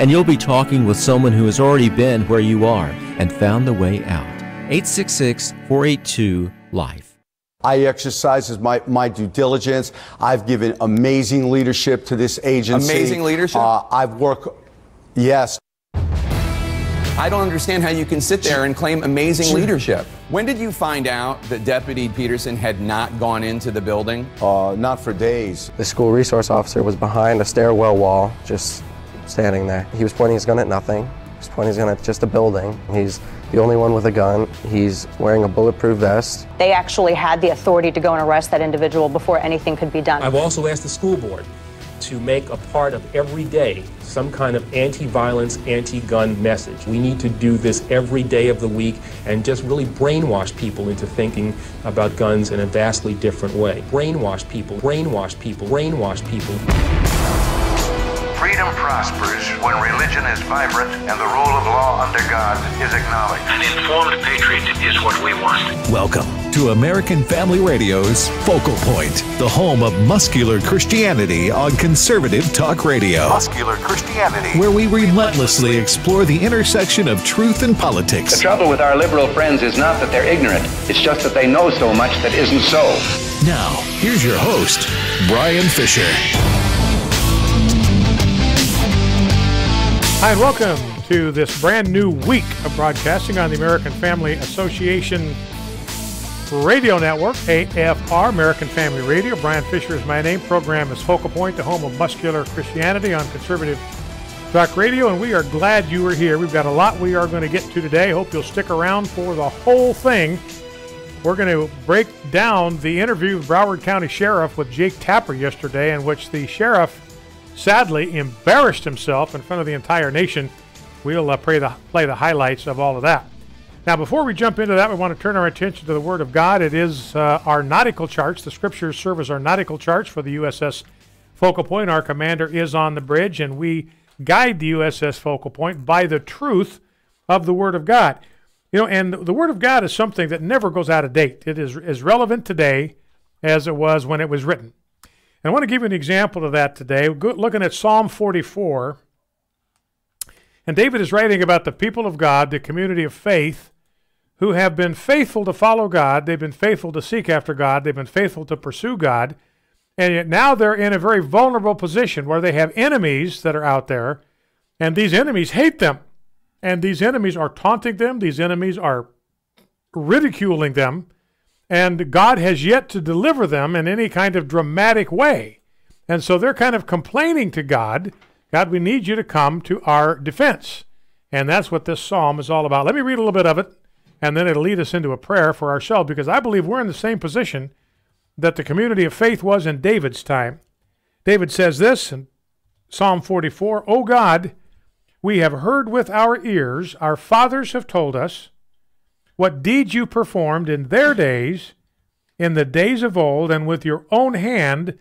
and you'll be talking with someone who has already been where you are and found the way out. 866-482-LIFE. I exercise my due diligence. I've given amazing leadership to this agency. Amazing leadership? I've worked, yes. I don't understand how you can sit there and claim amazing leadership. When did you find out that Deputy Peterson had not gone into the building? Not for days. The school resource officer was behind a stairwell wall, just standing there. He was pointing his gun at nothing. He was pointing his gun at just a building. He's the only one with a gun. He's wearing a bulletproof vest. They actually had the authority to go and arrest that individual before anything could be done. I've also asked the school board to make a part of every day some kind of anti-violence, anti-gun message. We need to do this every day of the week and just really brainwash people into thinking about guns in a vastly different way. Brainwash people, brainwash people, brainwash people. Freedom prospers when religion is vibrant and the rule of law under God is acknowledged. An informed patriot is what we want. Welcome to American Family Radio's Focal Point, the home of muscular Christianity on conservative talk radio. Muscular Christianity. Where we relentlessly explore the intersection of truth and politics. The trouble with our liberal friends is not that they're ignorant. It's just that they know so much that isn't so. Now, here's your host, Brian Fisher. Hi, and welcome to this brand new week of broadcasting on the American Family Association Radio Network, AFR, American Family Radio. Brian Fisher is my name. Program is Focal Point, the home of muscular Christianity on conservative talk radio, and we are glad you are here. We've got a lot we are going to get to today. Hope you'll stick around for the whole thing. We're going to break down the interview with Broward County Sheriff with Jake Tapper yesterday, in which the sheriff sadly embarrassed himself in front of the entire nation. We'll play the highlights of all of that. Now, before we jump into that, we want to turn our attention to the Word of God. It is our nautical charts. The Scriptures serve as our nautical charts for the USS Focal Point. Our commander is on the bridge, and we guide the USS Focal Point by the truth of the Word of God. You know, and the Word of God is something that never goes out of date. It is as relevant today as it was when it was written. And I want to give you an example of that today. Looking at Psalm 44, and David is writing about the people of God, the community of faith, who have been faithful to follow God. They've been faithful to seek after God. They've been faithful to pursue God. And yet now they're in a very vulnerable position where they have enemies that are out there, and these enemies hate them. And these enemies are taunting them. These enemies are ridiculing them. And God has yet to deliver them in any kind of dramatic way. And so they're kind of complaining to God, God, we need you to come to our defense. And that's what this psalm is all about. Let me read a little bit of it, and then it'll lead us into a prayer for ourselves, because I believe we're in the same position that the community of faith was in David's time. David says this in Psalm 44, O God, we have heard with our ears, our fathers have told us, what deeds you performed in their days, in the days of old, and with your own hand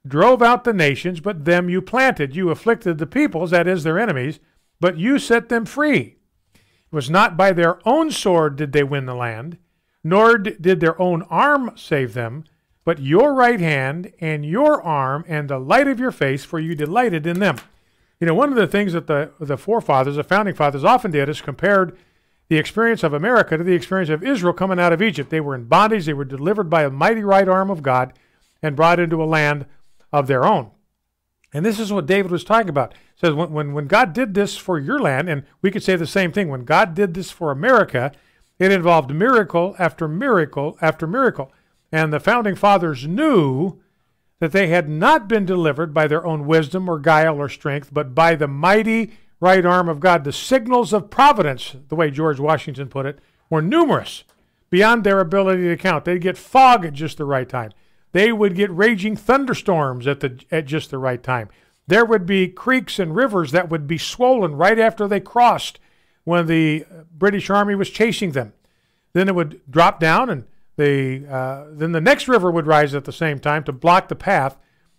drove out the nations, but them you planted. You afflicted the peoples, that is, their enemies, but you set them free. It was not by their own sword did they win the land, nor did their own arm save them, but your right hand and your arm and the light of your face, for you delighted in them. You know, one of the things that the forefathers, the founding fathers, often did is compared the experience of America to the experience of Israel coming out of Egypt. They were in bondage. They were delivered by a mighty right arm of God and brought into a land of their own. And this is what David was talking about. It says, when God did this for your land, and we could say the same thing, when God did this for America, it involved miracle after miracle after miracle. And the founding fathers knew that they had not been delivered by their own wisdom or guile or strength, but by the mighty right arm of God. The signals of providence, the way George Washington put it, were numerous, beyond their ability to count. They'd get fog at just the right time. They would get raging thunderstorms at just the right time. There would be creeks and rivers that would be swollen right after they crossed when the British Army was chasing them. Then it would drop down, and then the next river would rise at the same time to block the path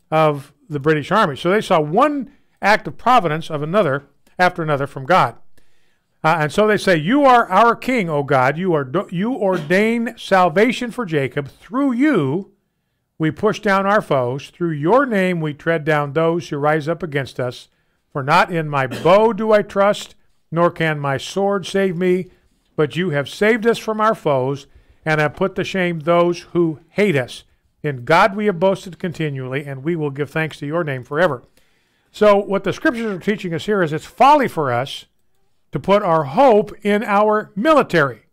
of the British Army. So they saw one act of providence of another after another from God. And so they say, you are our king, O God. You ordain salvation for Jacob. Through you we push down our foes. Through your name we tread down those who rise up against us. For For not in my bow do I trust, nor can my sword save me, but you have saved us from our foes, and have put to shame those who hate us. In God we have boasted continually, and we will give thanks to your name forever. So what the scriptures are teaching us here is it's folly for us to put our hope in our military.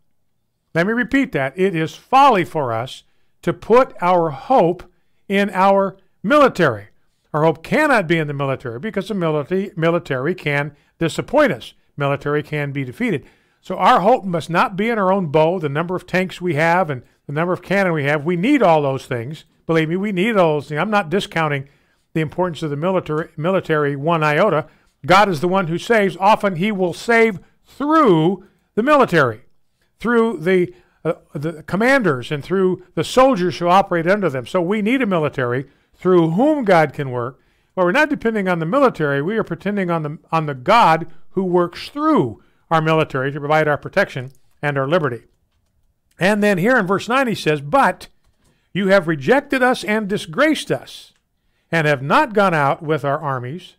Let me repeat that. It is folly for us to put our hope in our military. Our hope cannot be in the military because the military can disappoint us. Military can be defeated. So our hope must not be in our own bow, the number of tanks we have and the number of cannon we have. We need all those things. Believe me, we need all those things. I'm not discounting the importance of the military one iota. God is the one who saves. Often he will save through the military, through the commanders and through the soldiers who operate under them. So we need a military through whom God can work. But we're not depending on the military. We are depending on the God who works through our military to provide our protection and our liberty. And then here in verse 9 he says, but you have rejected us and disgraced us, and have not gone out with our armies.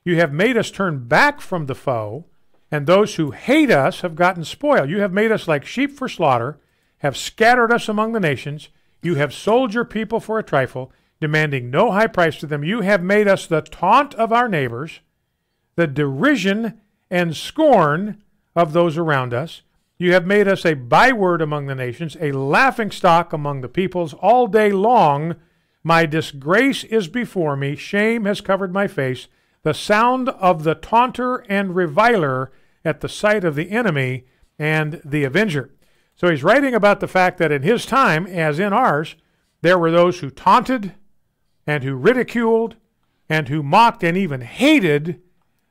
You have made us turn back from the foe, and those who hate us have gotten spoil. You have made us like sheep for slaughter, have scattered us among the nations. You have sold your people for a trifle, demanding no high price to them. You have made us the taunt of our neighbors, the derision and scorn of those around us. You have made us a byword among the nations, a laughingstock among the peoples. All day long my disgrace is before me. Shame has covered my face. The sound of the taunter and reviler at the sight of the enemy and the avenger. So he's writing about the fact that in his time, as in ours, there were those who taunted and who ridiculed and who mocked and even hated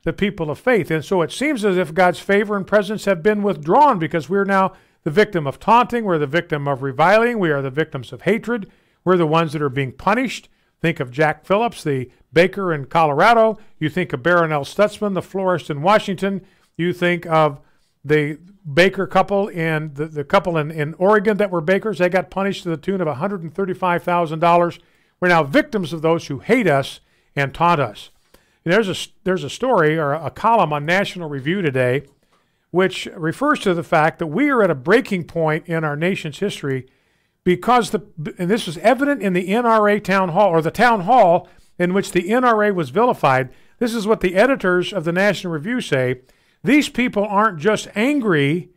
the people of faith. And so it seems as if God's favor and presence have been withdrawn because we're now the victim of taunting, we're the victim of reviling, we are the victims of hatred, we're the ones that are being punished. Think of Jack Phillips, the baker in Colorado. You think of Baron L. Stutzman, the florist in Washington. You think of the baker couple and the couple in Oregon that were bakers. They got punished to the tune of $135,000. We're now victims of those who hate us and taunt us. And there's a story or a column on National Review today which refers to the fact that we are at a breaking point in our nation's history because and this was evident in the NRA town hall, or the town hall in which the NRA was vilified. This is what the editors of the National Review say. These people aren't just angry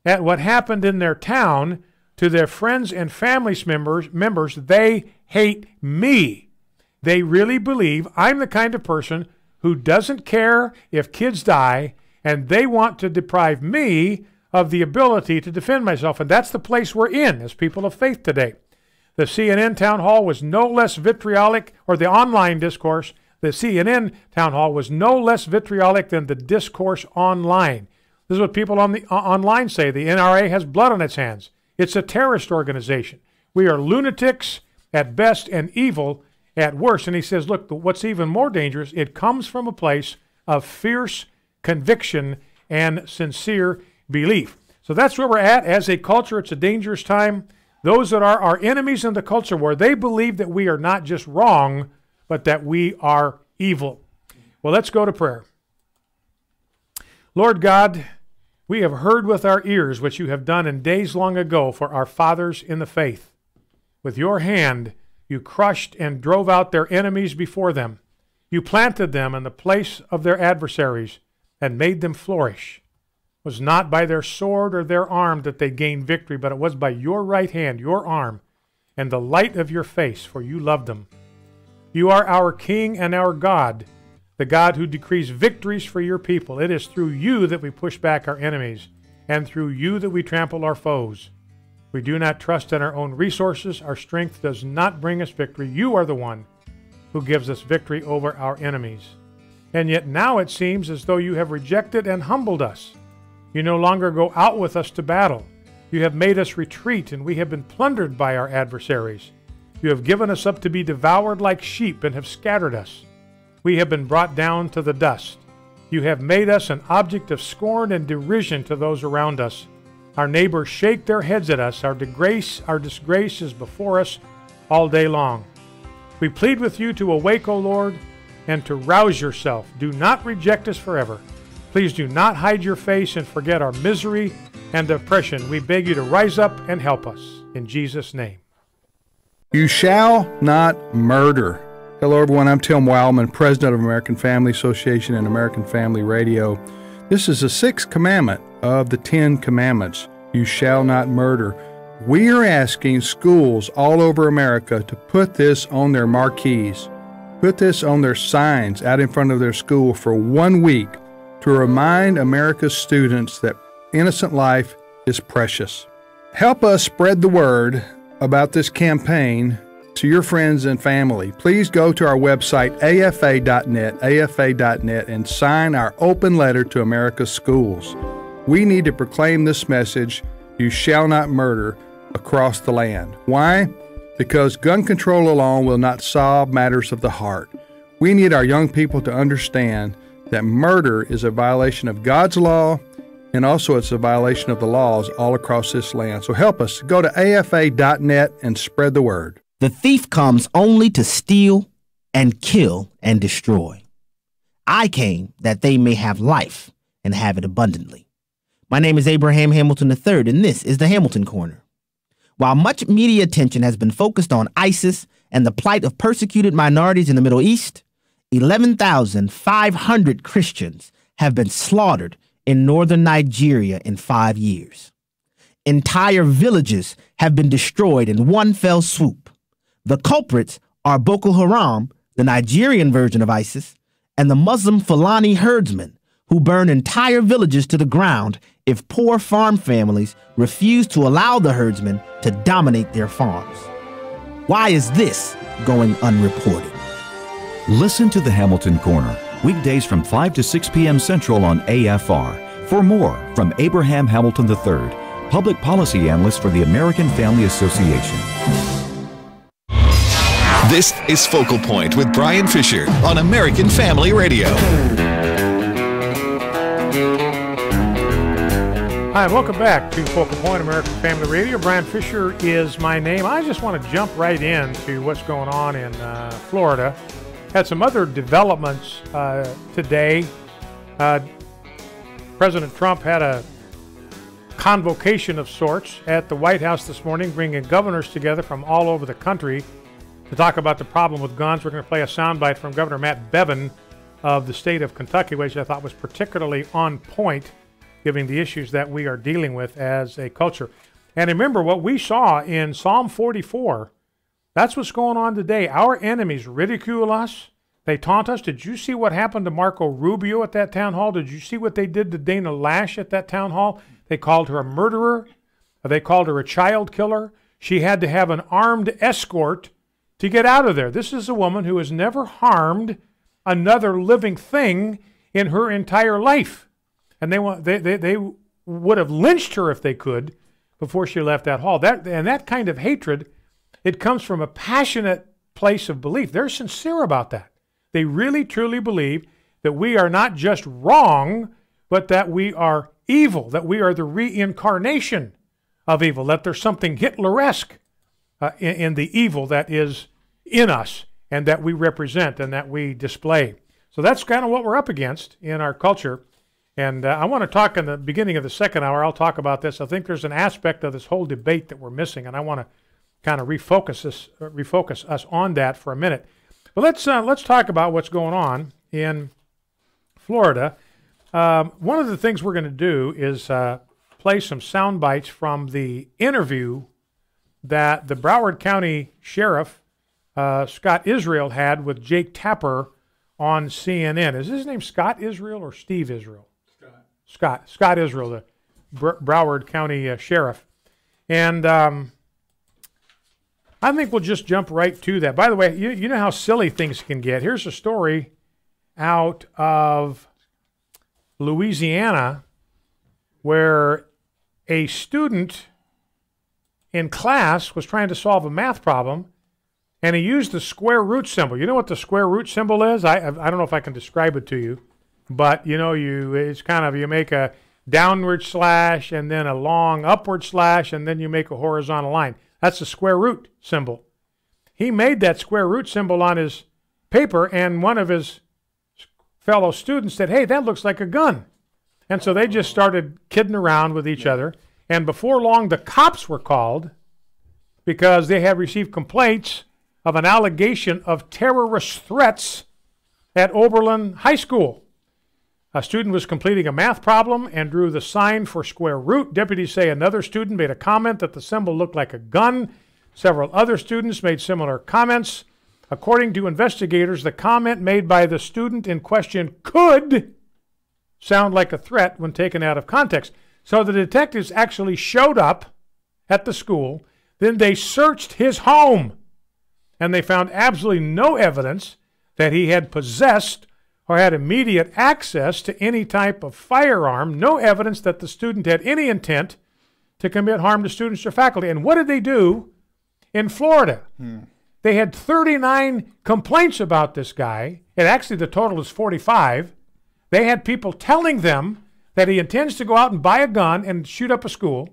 at what happened in their town to their friends and family members. They hate me. They really believe I'm the kind of person who doesn't care if kids die, and they want to deprive me of the ability to defend myself. And that's the place we're in as people of faith today. The CNN town hall was no less vitriolic, or the online discourse, the CNN town hall was no less vitriolic than the discourse online. This is what people on the online say. The NRA has blood on its hands. It's a terrorist organization. We are lunatics at best and evil at worst. And he says, look, what's even more dangerous, it comes from a place of fierce conviction and sincere belief. So that's where we're at as a culture. It's a dangerous time. Those that are our enemies in the culture war, they believe that we are not just wrong, but that we are evil. Well, let's go to prayer. Lord God, we have heard with our ears what you have done in days long ago for our fathers in the faith. With your hand, you crushed and drove out their enemies before them. You planted them in the place of their adversaries and made them flourish. It was not by their sword or their arm that they gained victory, but it was by your right hand, your arm, and the light of your face, for you loved them. You are our King and our God, the God who decrees victories for your people. It is through you that we push back our enemies, and through you that we trample our foes. We do not trust in our own resources. Our strength does not bring us victory. You are the one who gives us victory over our enemies. And yet now it seems as though you have rejected and humbled us. You no longer go out with us to battle. You have made us retreat, and we have been plundered by our adversaries. You have given us up to be devoured like sheep and have scattered us. We have been brought down to the dust. You have made us an object of scorn and derision to those around us. Our neighbors shake their heads at us. Our disgrace is before us all day long. We plead with you to awake, O Lord. and to rouse yourself. Do not reject us forever. Please do not hide your face and forget our misery and oppression. We beg you to rise up and help us. In Jesus' name. You shall not murder. Hello, everyone. I'm Tim Wildman, president of American Family Association and American Family Radio. This is the 6th commandment of the 10 commandments. You shall not murder. We are asking schools all over America to put this on their marquees, put this on their signs out in front of their school for 1 week to remind America's students that innocent life is precious. Help us spread the word about this campaign to your friends and family. Please go to our website, afa.net, and sign our open letter to America's schools. We need to proclaim this message, you shall not murder, across the land. Why? Because gun control alone will not solve matters of the heart. We need our young people to understand that murder is a violation of God's law, and also it's a violation of the laws all across this land. So help us. Go to afa.net and spread the word. The thief comes only to steal and kill and destroy. I came that they may have life and have it abundantly. My name is Abraham Hamilton III, and this is the Hamilton Corner. While much media attention has been focused on ISIS and the plight of persecuted minorities in the Middle East, 11,500 Christians have been slaughtered in northern Nigeria in 5 years. Entire villages have been destroyed in one fell swoop. The culprits are Boko Haram, the Nigerian version of ISIS, and the Muslim Fulani herdsmen who burn entire villages to the ground if poor farm families refuse to allow the herdsmen to dominate their farms. Why is this going unreported? Listen to the Hamilton Corner, weekdays from 5 to 6 p.m. Central on AFR. For more from Abraham Hamilton III, Public Policy Analyst for the American Family Association. This is Focal Point with Brian Fisher on American Family Radio. Hi, welcome back to Focal Point, American Family Radio. Brian Fisher is my name. I just want to jump right into what's going on in Florida. Had some other developments today. President Trump had a convocation of sorts at the White House this morning, bringing governors together from all over the country to talk about the problem with guns. We're going to play a soundbite from Governor Matt Bevin of the state of Kentucky, which I thought was particularly on point, given the issues that we are dealing with as a culture. And remember what we saw in Psalm 44. That's what's going on today. Our enemies ridicule us. They taunt us. Did you see what happened to Marco Rubio at that town hall? Did you see what they did to Dana Lash at that town hall? They called her a murderer. They called her a child killer. She had to have an armed escort to get out of there. This is a woman who has never harmed another living thing in her entire life. And they would have lynched her if they could before she left that hall. That kind of hatred, it comes from a passionate place of belief. They're sincere about that. They really, truly believe that we are not just wrong, but that we are evil, that we are the reincarnation of evil, that there's something Hitleresque in the evil that is in us and that we represent and that we display. So that's kind of what we're up against in our culture. And I want to talk in the beginning of the second hour. I'll talk about this. I think there's an aspect of this whole debate that we're missing, and I want to kind of refocus us on that for a minute. But let's talk about what's going on in Florida. One of the things we're going to do is play some sound bites from the interview that the Broward County Sheriff Scott Israel had with Jake Tapper on CNN. Is his name Scott Israel or Steve Israel? Scott Israel, the Broward County Sheriff. And I think we'll just jump right to that. By the way, you know how silly things can get. Here's a story out of Louisiana where a student in class was trying to solve a math problem, and he used the square root symbol. You know what the square root symbol is? I don't know if I can describe it to you, but it's kind of, you make a downward slash and then a long upward slash and then you make a horizontal line. That's the square root symbol. He made that square root symbol on his paper, and one of his fellow students said, "Hey, that looks like a gun." And so they just started kidding around with each other. And before long, the cops were called because they had received complaints of an allegation of terrorist threats at Oberlin High School. A student was completing a math problem and drew the sign for square root. Deputies say another student made a comment that the symbol looked like a gun. Several other students made similar comments. According to investigators, the comment made by the student in question could sound like a threat when taken out of context. So the detectives actually showed up at the school. Then they searched his home, and they found absolutely no evidence that he had possessed or had immediate access to any type of firearm, no evidence that the student had any intent to commit harm to students or faculty. And what did they do in Florida? They had 39 complaints about this guy, and actually the total is 45. They had people telling them that he intends to go out and buy a gun and shoot up a school.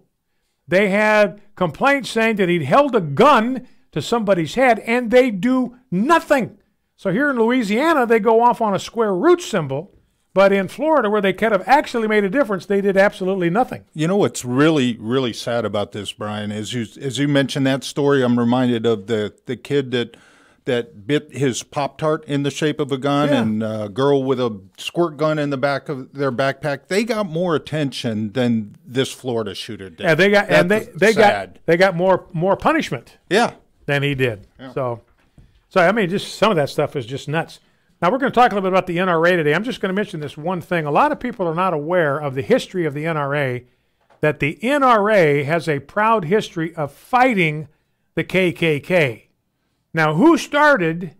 They had complaints saying that he'd held a gun to somebody's head, and they do nothing. So here in Louisiana, they go off on a square root symbol, but in Florida, where they could have actually made a difference, they did absolutely nothing. You know what's really, really sad about this, Brian, as you mentioned that story, I'm reminded of the kid that bit his Pop-Tart in the shape of a gun, and a girl with a squirt gun in the back of their backpack. They got more attention than this Florida shooter did. Yeah, they got more punishment. Yeah, than he did. Yeah. So I mean, just some of that stuff is just nuts. Now we're going to talk a little bit about the NRA today. I'm just going to mention this one thing. A lot of people are not aware of the history of the NRA. That the NRA has a proud history of fighting the KKK. Now, who started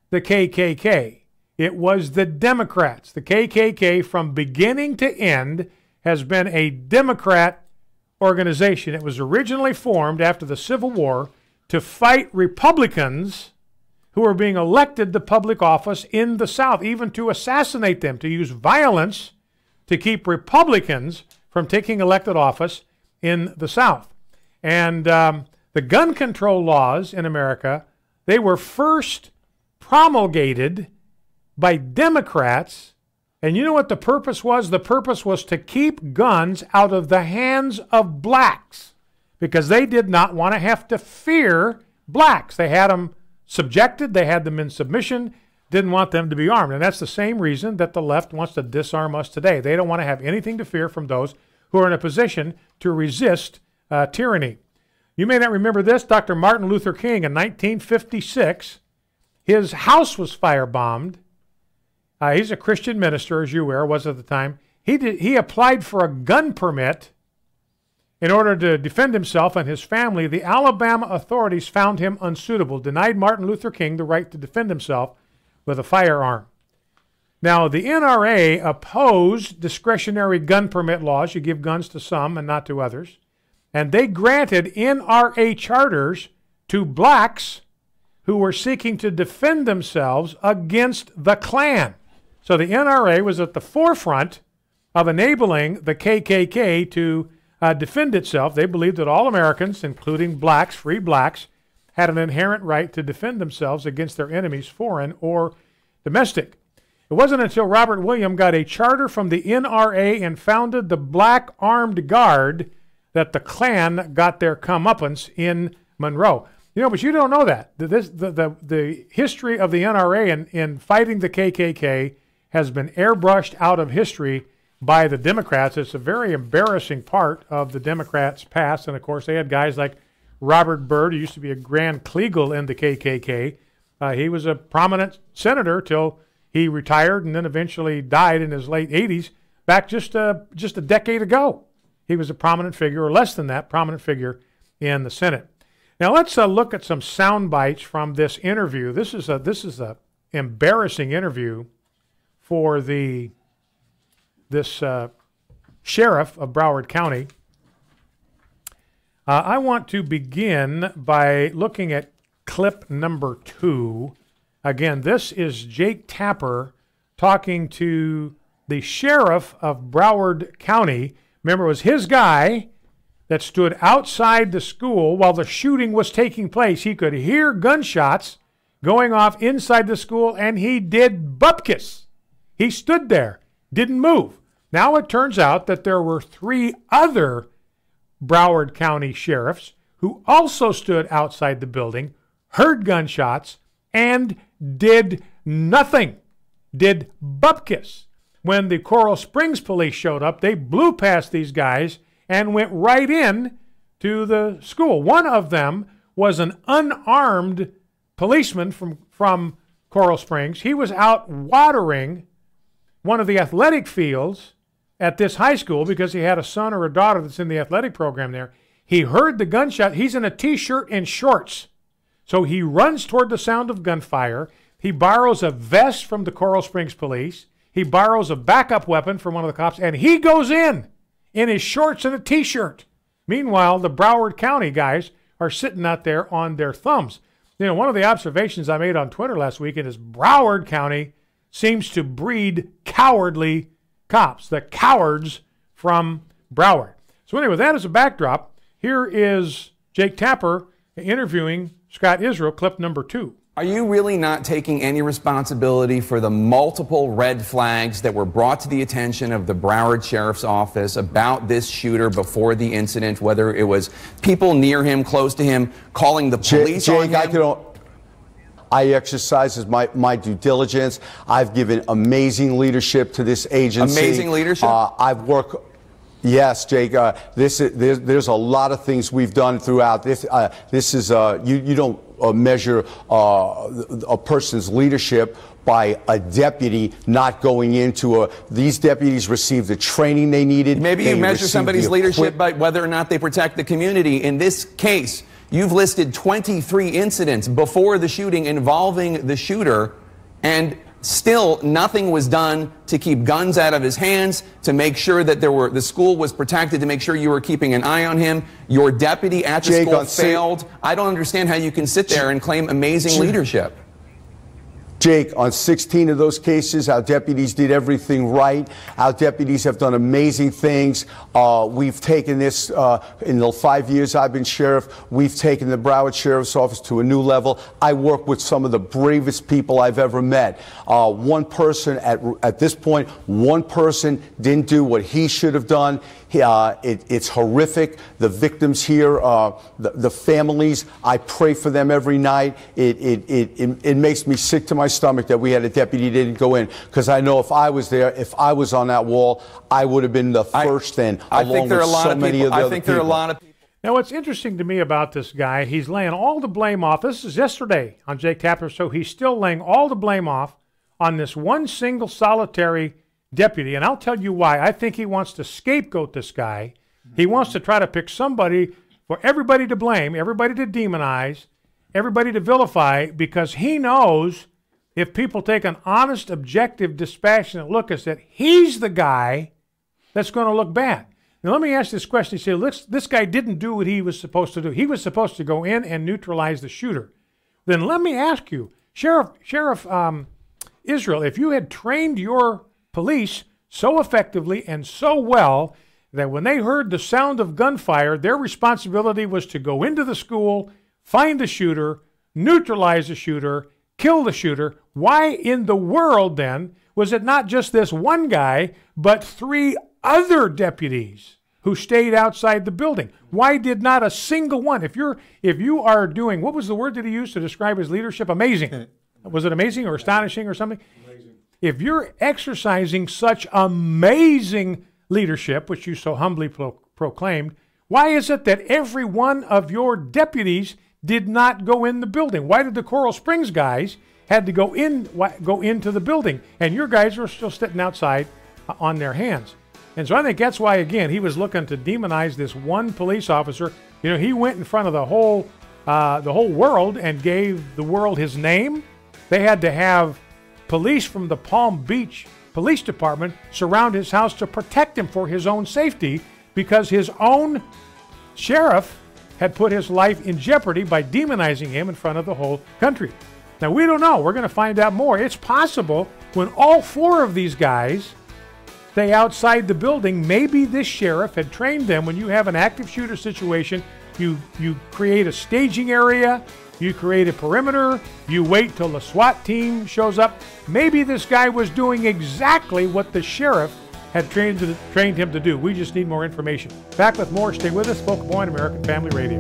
the KKK? It was the Democrats. The KKK, from beginning to end, has been a Democrat organization. It was originally formed after the Civil War to fight Republicans who were being elected to public office in the South, even to assassinate them, to use violence to keep Republicans from taking elected office in the South. And the gun control laws in America, they were first promulgated by Democrats, and you know what the purpose was? The purpose was to keep guns out of the hands of blacks because they did not want to have to fear blacks. They had them subjected, they had them in submission, didn't want them to be armed. And that's the same reason that the left wants to disarm us today. They don't want to have anything to fear from those who are in a position to resist tyranny. You may not remember this. Dr. Martin Luther King in 1956, his house was firebombed. He's a Christian minister, as you were, was at the time. He applied for a gun permit in order to defend himself and his family. The Alabama authorities found him unsuitable, denied Martin Luther King the right to defend himself with a firearm. Now, the NRA opposed discretionary gun permit laws. You give guns to some and not to others. And they granted NRA charters to blacks who were seeking to defend themselves against the Klan. So the NRA was at the forefront of enabling the KKK to defend itself. They believed that all Americans, including blacks, free blacks, had an inherent right to defend themselves against their enemies, foreign or domestic. It wasn't until Robert Williams got a charter from the NRA and founded the Black Armed Guard that the Klan got their comeuppance in Monroe. You know, but you don't know that. The history of the NRA in fighting the KKK has been airbrushed out of history by the Democrats. It's a very embarrassing part of the Democrats' past. And, of course, they had guys like Robert Byrd, who used to be a Grand Kleagle in the KKK. He was a prominent senator till he retired and then eventually died in his late 80s, back just a decade ago. He was a prominent figure, or less than that, prominent figure in the Senate. Now let's look at some sound bites from this interview. This is a embarrassing interview for this sheriff of Broward County. I want to begin by looking at clip number 2. Again, this is Jake Tapper talking to the sheriff of Broward County. Remember, it was his guy that stood outside the school while the shooting was taking place. He could hear gunshots going off inside the school, and he did bupkis. He stood there, didn't move. Now it turns out that there were 3 other Broward County sheriffs who also stood outside the building, heard gunshots, and did nothing, did bupkis. When the Coral Springs police showed up, they blew past these guys and went right in to the school. One of them was an unarmed policeman from Coral Springs. He was out watering one of the athletic fields at this high school because he had a son or a daughter that's in the athletic program there. He heard the gunshot. He's in a T-shirt and shorts. So he runs toward the sound of gunfire. He borrows a vest from the Coral Springs police. He borrows a backup weapon from one of the cops, and he goes in his shorts and a T-shirt. Meanwhile, the Broward County guys are sitting out there on their thumbs. You know, one of the observations I made on Twitter last weekend is Broward County seems to breed cowardly cops, the cowards from Broward. So anyway, that is a backdrop. Here is Jake Tapper interviewing Scott Israel, clip number 2. Are you really not taking any responsibility for the multiple red flags that were brought to the attention of the Broward Sheriff's Office about this shooter before the incident, whether it was people near him, close to him, calling the police on him? I exercise my due diligence. I've given amazing leadership to this agency. Amazing leadership? I've worked... Yes, Jake. There's a lot of things we've done throughout this. You don't measure a person's leadership by a deputy not going into a. These deputies received the training they needed. Maybe you measure somebody's leadership by whether or not they protect the community. In this case, you've listed 23 incidents before the shooting involving the shooter, and still nothing was done to keep guns out of his hands, to make sure that the school was protected, to make sure you were keeping an eye on him. Your deputy at the school failed. I don't understand how you can sit there and claim amazing leadership. Jake, on 16 of those cases, our deputies did everything right. Our deputies have done amazing things. We've taken this, in the 5 years I've been sheriff, we've taken the Broward Sheriff's Office to a new level. I work with some of the bravest people I've ever met. One person, at this point, one person didn't do what he should have done. It's horrific. The victims here, the families, I pray for them every night. It makes me sick to my stomach that we had a deputy that didn't go in, because I know if I was there, if I was on that wall, I would have been the first in, along with so many of the other people. Now, what's interesting to me about this guy, he's laying all the blame off. This is yesterday on Jake Tapper, so he's still laying all the blame off on this one single solitary deputy, and I'll tell you why. I think he wants to scapegoat this guy. He wants to try to pick somebody for everybody to blame, everybody to demonize, everybody to vilify, because he knows if people take an honest, objective, dispassionate look at it, he's the guy that's going to look bad. Now, let me ask this question. You say, this guy didn't do what he was supposed to do. He was supposed to go in and neutralize the shooter. Then let me ask you, Sheriff Israel, if you had trained your police so effectively and so well that when they heard the sound of gunfire, their responsibility was to go into the school, find the shooter, neutralize the shooter, kill the shooter, why in the world then was it not just this one guy, but 3 other deputies who stayed outside the building? Why did not a single one? If you are doing, what was the word that he used to describe his leadership? Amazing. Was it amazing or astonishing or something? Amazing. If you're exercising such amazing leadership, which you so humbly proclaimed, why is it that every one of your deputies did not go in the building? Why did the Coral Springs guys had to go into the building, and your guys were still sitting outside on their hands? And so I think that's why, again, he was looking to demonize this one police officer. You know, he went in front of the whole world and gave the world his name. They had to have police from the Palm Beach Police Department surround his house to protect him for his own safety, because his own sheriff had put his life in jeopardy by demonizing him in front of the whole country. Now, we don't know. We're going to find out more. It's possible when all 4 of these guys stay outside the building, maybe this sheriff had trained them when you have an active shooter situation, You create a staging area, you create a perimeter, you wait till the SWAT team shows up. Maybe this guy was doing exactly what the sheriff had trained him to do. We just need more information. Back with more. Stay with us. Focal Point, American Family Radio.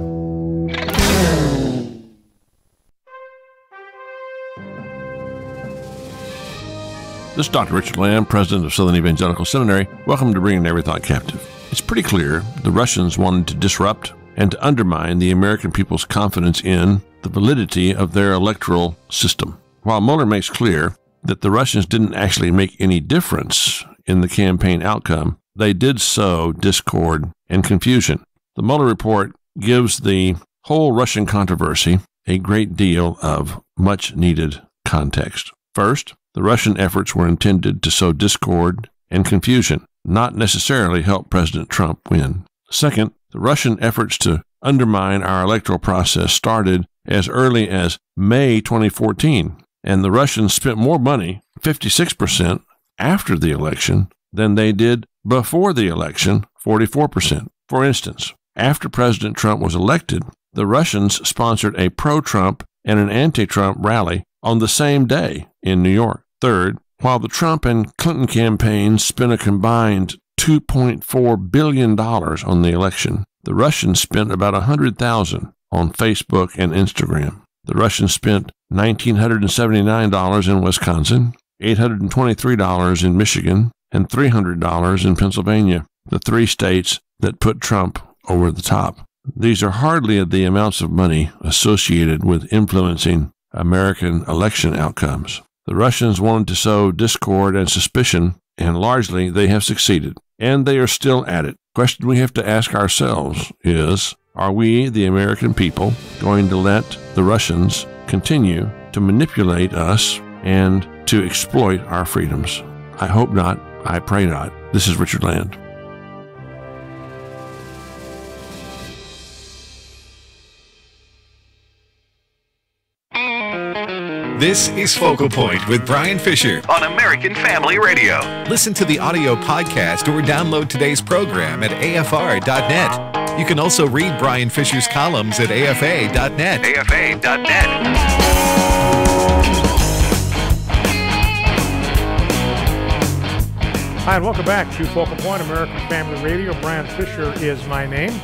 This is Dr. Richard Lamb, president of Southern Evangelical Seminary. Welcome to Bringing Every Thought Captive. It's pretty clear the Russians wanted to disrupt and to undermine the American people's confidence in the validity of their electoral system. While Mueller makes clear that the Russians didn't actually make any difference in the campaign outcome, they did sow discord and confusion. The Mueller report gives the whole Russian controversy a great deal of much-needed context. First, the Russian efforts were intended to sow discord and confusion, not necessarily help President Trump win. Second, the Russian efforts to undermine our electoral process started as early as May 2014, and the Russians spent more money, 56%, after the election than they did before the election, 44%. For instance, after President Trump was elected, the Russians sponsored a pro-Trump and an anti-Trump rally on the same day in New York. Third, while the Trump and Clinton campaigns spent a combined $2.4 billion on the election, the Russians spent about $100,000 on Facebook and Instagram. The Russians spent $1,979 in Wisconsin, $823 in Michigan, and $300 in Pennsylvania, the three states that put Trump over the top. These are hardly the amounts of money associated with influencing American election outcomes. The Russians wanted to sow discord and suspicion, and largely they have succeeded, and they are still at it. The question we have to ask ourselves is, are we, the American people, going to let the Russians continue to manipulate us and to exploit our freedoms? I hope not. I pray not. This is Richard Land. This is Focal Point with Brian Fisher on American Family Radio. Listen to the audio podcast or download today's program at afr.net. You can also read Brian Fisher's columns at afa.net. afa.net. Hi, and welcome back to Focal Point, American Family Radio. Brian Fisher is my name.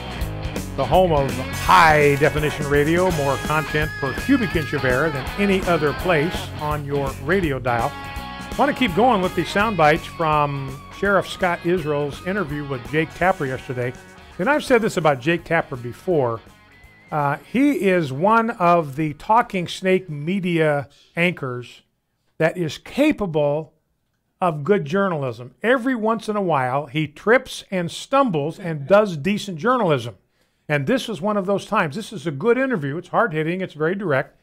The home of high-definition radio, more content per cubic inch of air than any other place on your radio dial. I want to keep going with the sound bites from Sheriff Scott Israel's interview with Jake Tapper yesterday. And I've said this about Jake Tapper before. He is one of the talking snake media anchors that is capable of good journalism. Every once in a while, he trips and stumbles and does decent journalism. And this was one of those times. This is a good interview. It's hard-hitting. It's very direct.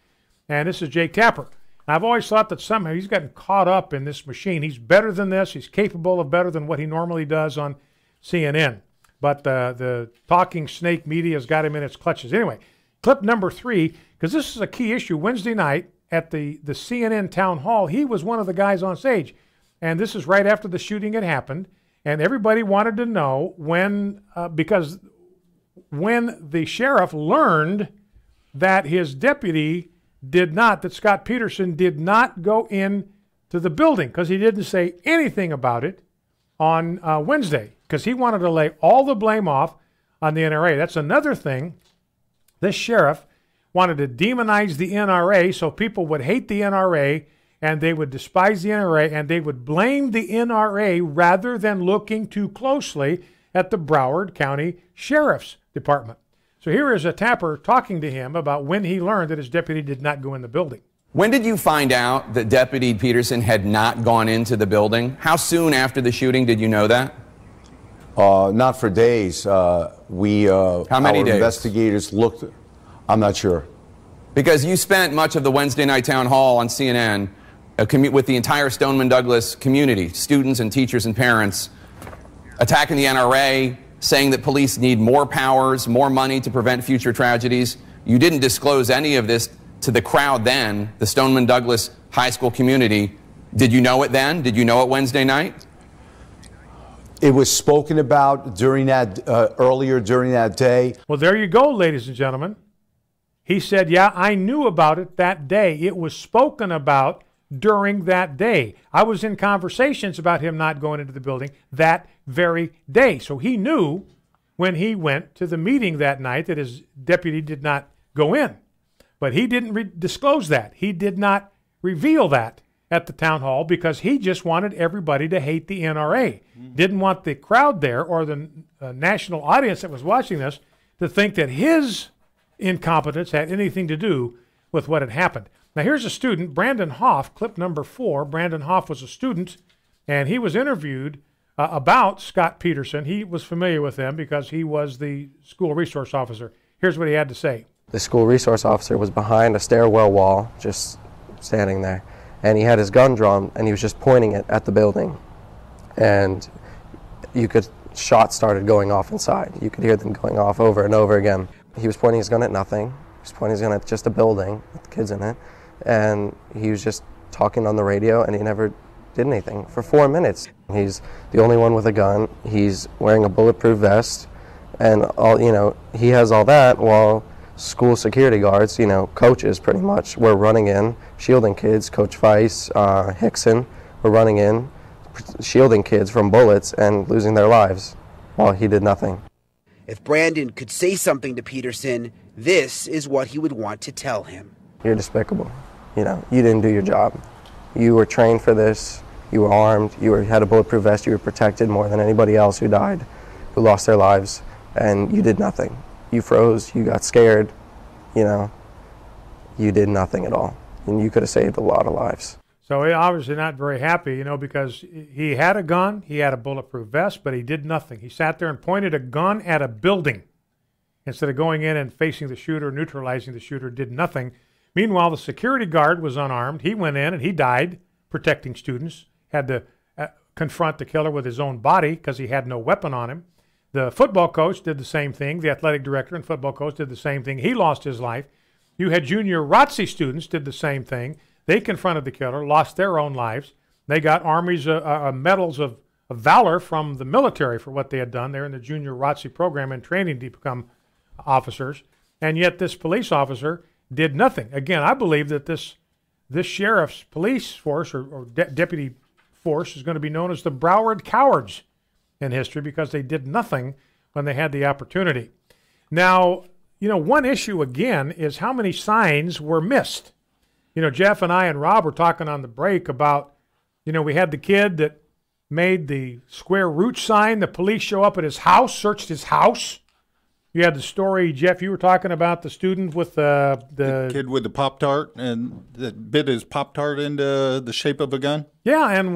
And this is Jake Tapper. I've always thought that somehow he's gotten caught up in this machine. He's better than this. He's capable of better than what he normally does on CNN. But the talking snake media has got him in its clutches. Anyway, clip number 3, because this is a key issue. Wednesday night at the CNN town hall, he was one of the guys on stage. And this is right after the shooting had happened. And everybody wanted to know because when the sheriff learned that his deputy that Scott Peterson did not go in to the building, because he didn't say anything about it on Wednesday, because he wanted to lay all the blame off on the NRA. That's another thing. This sheriff wanted to demonize the NRA so people would hate the NRA and they would despise the NRA and they would blame the NRA rather than looking too closely at the Broward County Sheriff's Department. So here is a Tapper talking to him about when he learned that his deputy did not go in the building. When did you find out that Deputy Peterson had not gone into the building? How soon after the shooting did you know that? Not for days. How many days? Investigators looked. I'm not sure. Because you spent much of the Wednesday night town hall on CNN with the entire Stoneman Douglas community, students and teachers and parents, attacking the NRA, saying that police need more powers, more money to prevent future tragedies. You didn't disclose any of this to the crowd then, the Stoneman Douglas high school community. Did you know it then? Did you know it Wednesday night? It was spoken about during that earlier during that day. Well, there you go, ladies and gentlemen. He said, yeah, I knew about it that day. It was spoken about during that day. I was in conversations about him not going into the building that very day. So he knew when he went to the meeting that night that his deputy did not go in. But he didn't disclose that. He did not reveal that at the town hall because he just wanted everybody to hate the NRA. Didn't want the crowd there or the national audience that was watching this to think that his incompetence had anything to do with what had happened. Now here's a student, Brandon Hoff, clip number 4. Brandon Hoff was a student, and he was interviewed about Scott Peterson. He was familiar with him because he was the school resource officer. Here's what he had to say. The school resource officer was behind a stairwell wall, just standing there. And he had his gun drawn, and he was just pointing it at the building. And you could, shots started going off inside. You could hear them going off over and over again. He was pointing his gun at nothing. He was pointing his gun at just a building with kids in it. And he was just talking on the radio, and he never did anything for 4 minutes. He's the only one with a gun. He's wearing a bulletproof vest. And all, you know, he has all that while school security guards, you know, coaches pretty much, were running in, shielding kids. Coach Weiss, Hickson were running in, shielding kids from bullets and losing their lives while he did nothing. If Brandon could say something to Peterson, this is what he would want to tell him. You're despicable. You know, you didn't do your job. You were trained for this. You were armed. You had a bulletproof vest. You were protected more than anybody else who died, who lost their lives, and you did nothing. You froze, you got scared, you know, you did nothing at all. And you could have saved a lot of lives. So he obviously not very happy, you know, because he had a gun, he had a bulletproof vest, but he did nothing. He sat there and pointed a gun at a building instead of going in and facing the shooter, neutralizing the shooter, did nothing. Meanwhile, the security guard was unarmed. He went in and he died protecting students, had to confront the killer with his own body because he had no weapon on him. The football coach did the same thing. The athletic director and football coach did the same thing. He lost his life. You had junior ROTC students did the same thing. They confronted the killer, lost their own lives. They got armies medals of valor from the military for what they had done. They're in the junior ROTC program and training to become officers. And yet this police officer did nothing. Again, I believe that this sheriff's police force or deputy force is going to be known as the Broward Cowards in history because they did nothing when they had the opportunity. Now, you know, one issue again is how many signs were missed. You know, Jeff and I and Rob were talking on the break about, you know, we had the kid that made the square root sign. The police show up at his house, searched his house. You had the story, Jeff, you were talking about the student with the kid with the Pop-Tart and that bit his Pop-Tart into the shape of a gun. Yeah, and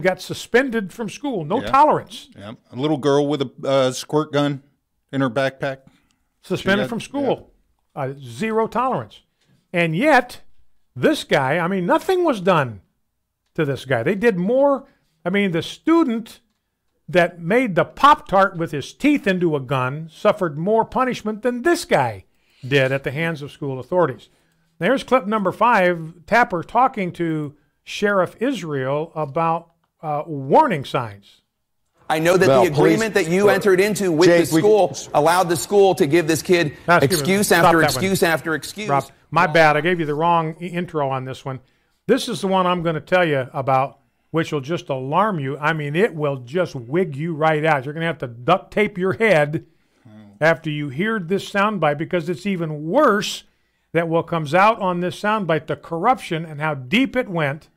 got suspended from school. No tolerance. Yeah, a little girl with a squirt gun in her backpack. Suspended from school. Yeah. Zero tolerance. And yet, this guy, nothing was done to this guy. They did more. The student that made the Pop-Tart with his teeth into a gun suffered more punishment than this guy did at the hands of school authorities. There's clip number 5, Tapper talking to Sheriff Israel about warning signs. I know that the agreement that you entered into with the school allowed the school to give this kid excuse after excuse after excuse. Rob, my bad. I gave you the wrong intro on this one. This is the one I'm going to tell you about, which will just alarm you. It will just wig you right out. You're going to have to duct tape your head after you hear this soundbite, because it's even worse that what comes out on this soundbite, the corruption and how deep it went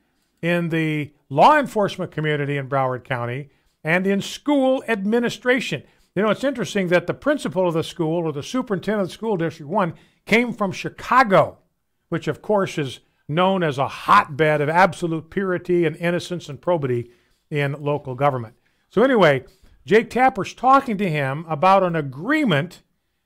in the law enforcement community in Broward County and in school administration. You know, it's interesting that the principal of the school, or the superintendent of the school, District 1, came from Chicago, which of course is known as a hotbed of absolute purity and innocence and probity in local government. So anyway, Jake Tapper's talking to him about an agreement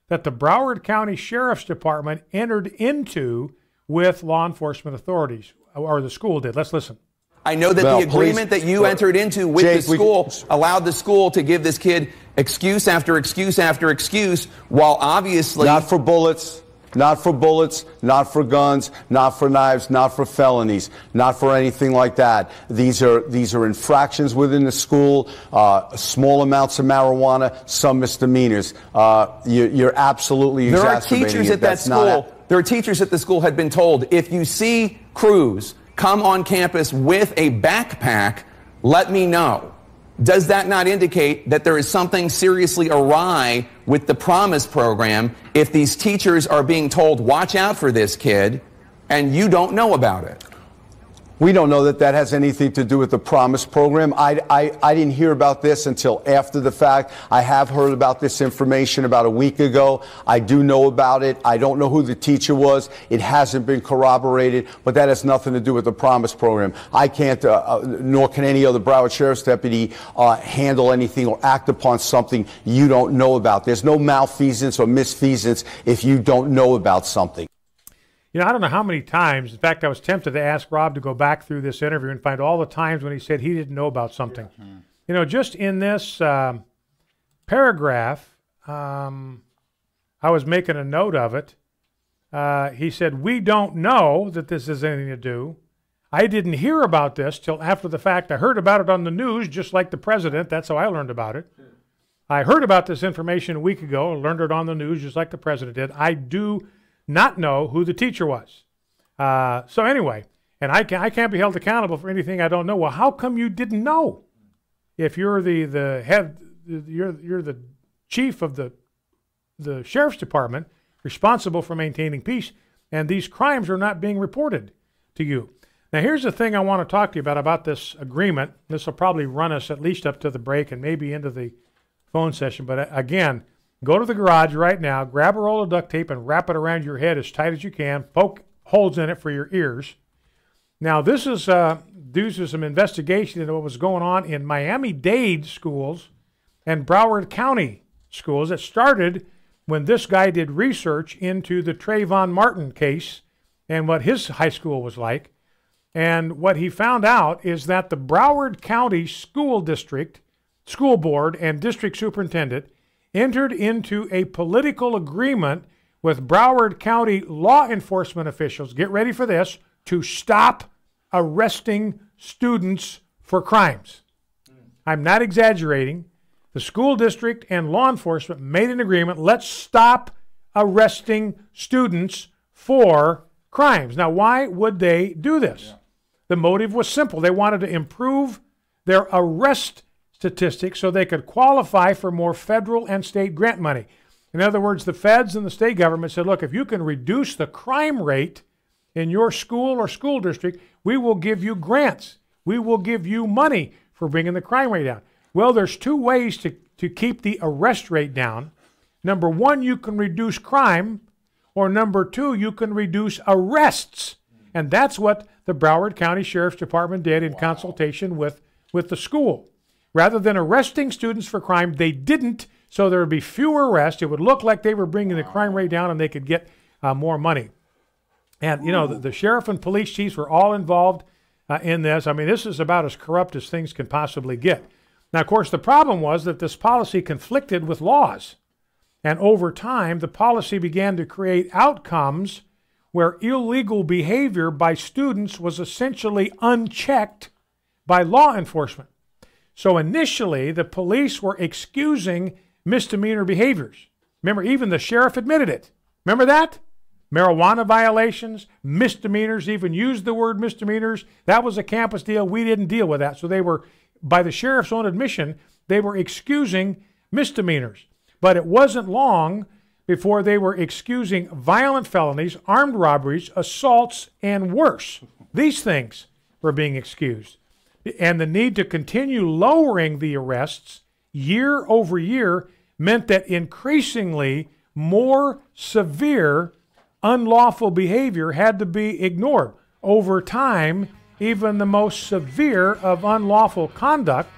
that the Broward County Sheriff's Department entered into with law enforcement authorities, or the school did. Let's listen. I know that the agreement that you entered into with the school allowed the school to give this kid excuse after excuse after excuse, while obviously... Not for bullets. Not for bullets, not for guns, not for knives, not for felonies, not for anything like that. These are infractions within the school, small amounts of marijuana, some misdemeanors. You're absolutely exacerbating it. There are teachers at that school. There are teachers at the school had been told, if you see Cruz come on campus with a backpack, let me know. Does that not indicate that there is something seriously awry with the Promise program if these teachers are being told, watch out for this kid, and you don't know about it? We don't know that that has anything to do with the Promise program. I didn't hear about this until after the fact. I have heard about this information about a week ago. I do know about it. I don't know who the teacher was. It hasn't been corroborated, but that has nothing to do with the Promise program. I can't, nor can any other Broward Sheriff's deputy, handle anything or act upon something you don't know about. There's no malfeasance or misfeasance if you don't know about something. You know, I don't know how many times, in fact, I was tempted to ask Rob to go back through this interview and find all the times when he said he didn't know about something. Yeah. You know, just in this paragraph, I was making a note of it. He said, we don't know that this has anything to do. I didn't hear about this till after the fact. I heard about it on the news, just like the president. That's how I learned about it. I heard about this information a week ago. I learned it on the news, just like the president did. I do not know who the teacher was. So anyway, and I can't be held accountable for anything I don't know. Well, how come you didn't know? If you're the head, you're the chief of the sheriff's department, responsible for maintaining peace, and these crimes are not being reported to you. Now, here's the thing I want to talk to you about this agreement. This will probably run us at least up to the break and maybe into the phone session. But again, go to the garage right now, grab a roll of duct tape and wrap it around your head as tight as you can. Poke holes in it for your ears. Now, this is due to some investigation into what was going on in Miami-Dade schools and Broward County schools. It started when this guy did research into the Trayvon Martin case and what his high school was like. And what he found out is that the Broward County School District, School Board, and District Superintendent entered into a political agreement with Broward County law enforcement officials, get ready for this, to stop arresting students for crimes. I'm not exaggerating. The school district and law enforcement made an agreement, let's stop arresting students for crimes. Now, why would they do this? Yeah. The motive was simple. They wanted to improve their arrest statistics so they could qualify for more federal and state grant money. In other words, the feds and the state government said, look, if you can reduce the crime rate in your school or school district, we will give you grants. We will give you money for bringing the crime rate down. Well, there's two ways to keep the arrest rate down. Number one, you can reduce crime, or number two, you can reduce arrests. And that's what the Broward County Sheriff's Department did in consultation with the school. Rather than arresting students for crime, they didn't, so there would be fewer arrests. It would look like they were bringing the crime rate down and they could get more money. And, you know, the sheriff and police chiefs were all involved in this. I mean, this is about as corrupt as things can possibly get. Now, of course, the problem was that this policy conflicted with laws. And over time, the policy began to create outcomes where illegal behavior by students was essentially unchecked by law enforcement. So initially, the police were excusing misdemeanor behaviors. Remember, even the sheriff admitted it. Remember that? Marijuana violations, misdemeanors, even used the word misdemeanors. That was a campus deal. We didn't deal with that. So they were, by the sheriff's own admission, they were excusing misdemeanors. But it wasn't long before they were excusing violent felonies, armed robberies, assaults, and worse. These things were being excused. And the need to continue lowering the arrests year over year meant that increasingly more severe unlawful behavior had to be ignored. Over time, even the most severe of unlawful conduct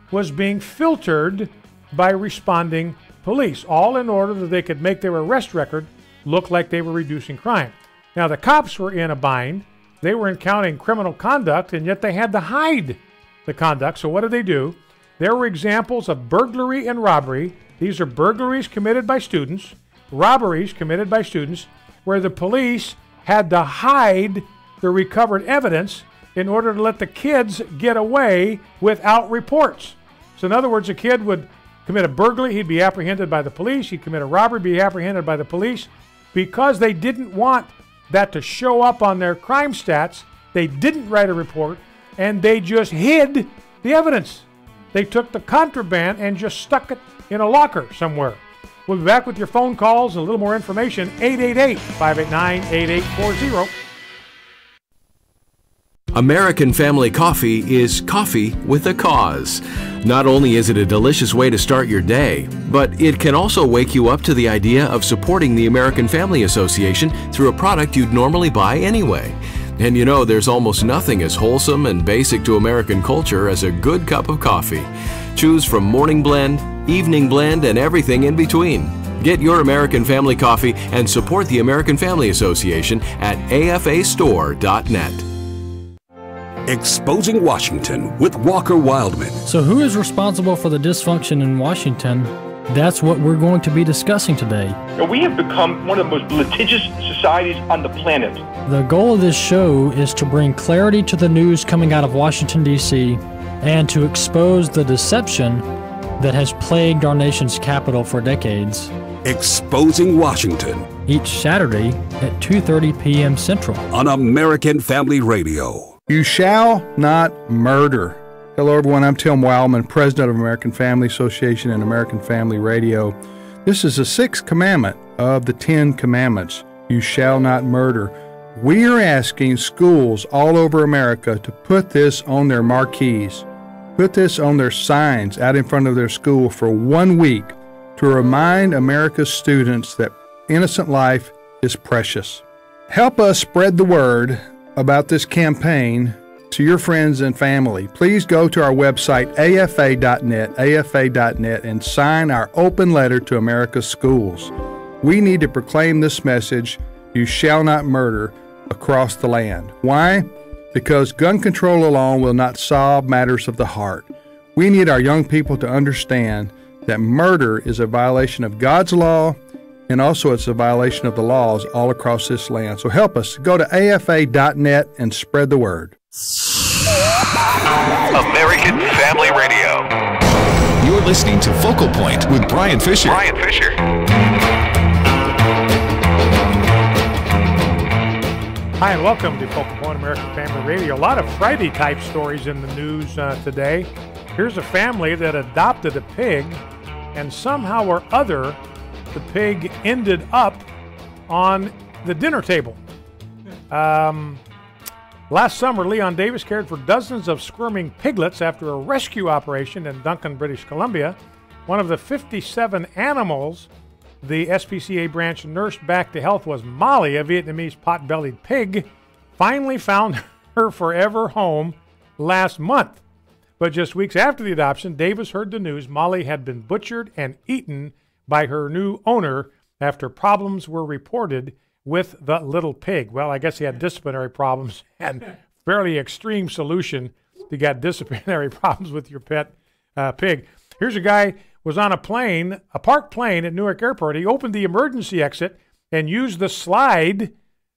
was being filtered by responding police, all in order that they could make their arrest record look like they were reducing crime. Now, the cops were in a bind. They were encountering criminal conduct, and yet they had to hide the conduct. So what did they do? There were examples of burglary and robbery. These are burglaries committed by students, robberies committed by students, where the police had to hide the recovered evidence in order to let the kids get away without reports. So in other words, a kid would commit a burglary, he'd be apprehended by the police. He'd commit a robbery, be apprehended by the police. Because they didn't want that to show up on their crime stats, they didn't write a report, and they just hid the evidence. They took the contraband and just stuck it in a locker somewhere. We'll be back with your phone calls and a little more information. 888-589-8840. American Family Coffee is coffee with a cause. Not only is it a delicious way to start your day, but it can also wake you up to the idea of supporting the American Family Association through a product you'd normally buy anyway. And you know, there's almost nothing as wholesome and basic to American culture as a good cup of coffee. Choose from morning blend, evening blend, and everything in between. Get your American Family Coffee and support the American Family Association at afastore.net. Exposing Washington with Walker Wildman. So who is responsible for the dysfunction in Washington? That's what we're going to be discussing today. We have become one of the most litigious societies on the planet. The goal of this show is to bring clarity to the news coming out of Washington, D.C., and to expose the deception that has plagued our nation's capital for decades. Exposing Washington. Each Saturday at 2:30 p.m. Central. On American Family Radio. You shall not murder. Hello, everyone. I'm Tim Wildman, president of American Family Association and American Family Radio. This is the 6th commandment of the 10 commandments. You shall not murder. We are asking schools all over America to put this on their marquees, put this on their signs out in front of their school for 1 week to remind America's students that innocent life is precious. Help us spread the word about this campaign to your friends and family. Please go to our website, afa.net, and sign our open letter to America's schools. We need to proclaim this message, you shall not murder, across the land. Why? Because gun control alone will not solve matters of the heart. We need our young people to understand that murder is a violation of God's law, and also it's a violation of the laws all across this land. So help us. Go to afa.net and spread the word. American Family Radio. You're listening to Focal Point with Brian Fisher. Hi, and welcome to Focal Point American Family Radio. A lot of Friday-type stories in the news today. Here's a family that adopted a pig, and somehow or other, the pig ended up on the dinner table. Last summer, Leon Davis cared for dozens of squirming piglets after a rescue operation in Duncan, British Columbia. One of the 57 animals the SPCA branch nursed back to health was Molly, a Vietnamese pot-bellied pig, finally found her forever home last month. But just weeks after the adoption, Davis heard the news Molly had been butchered and eaten by her new owner after problems were reported with the little pig. Well, I guess he had disciplinary problems, and fairly extreme solution to get disciplinary problems with your pet pig. Here's a guy was on a plane, a parked plane at Newark Airport. He opened the emergency exit and used the slide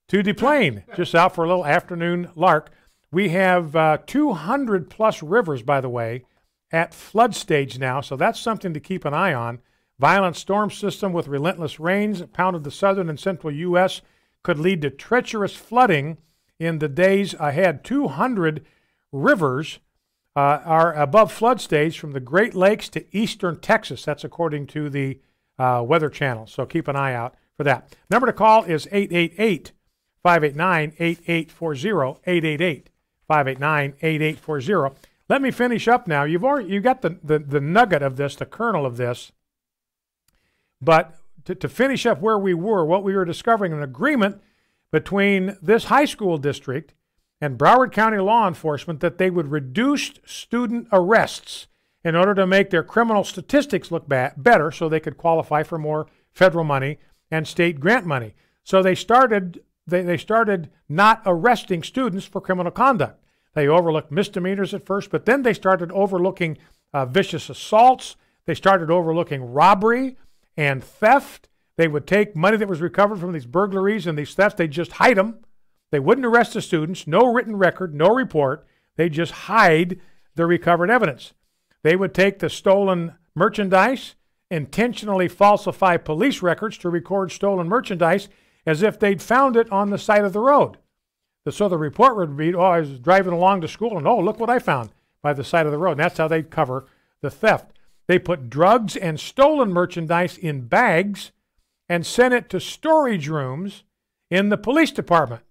to deplane, just out for a little afternoon lark. We have 200 plus rivers, by the way, at flood stage now, so that's something to keep an eye on. Violent storm system with relentless rains pounded the southern and central U.S. could lead to treacherous flooding in the days ahead. 200 rivers are above flood stage from the Great Lakes to eastern Texas. That's according to the Weather Channel, so keep an eye out for that. Number to call is 888-589-8840, 888-589-8840. Let me finish up now. You got the nugget of this, the kernel of this. But to finish up where we were, what we were discovering, an agreement between this high school district and Broward County law enforcement that they would reduce student arrests in order to make their criminal statistics look better so they could qualify for more federal money and state grant money. So they started not arresting students for criminal conduct. They overlooked misdemeanors at first, but then they started overlooking vicious assaults. They started overlooking robbery and theft. They would take money that was recovered from these burglaries and these thefts. They'd just hide them. They wouldn't arrest the students. No written record, no report. They'd just hide the recovered evidence. They would take the stolen merchandise, intentionally falsify police records to record stolen merchandise as if they'd found it on the side of the road. So the report would read, oh, I was driving along to school, and oh, look what I found by the side of the road. And that's how they'd cover the theft. They put drugs and stolen merchandise in bags and sent it to storage rooms in the police department.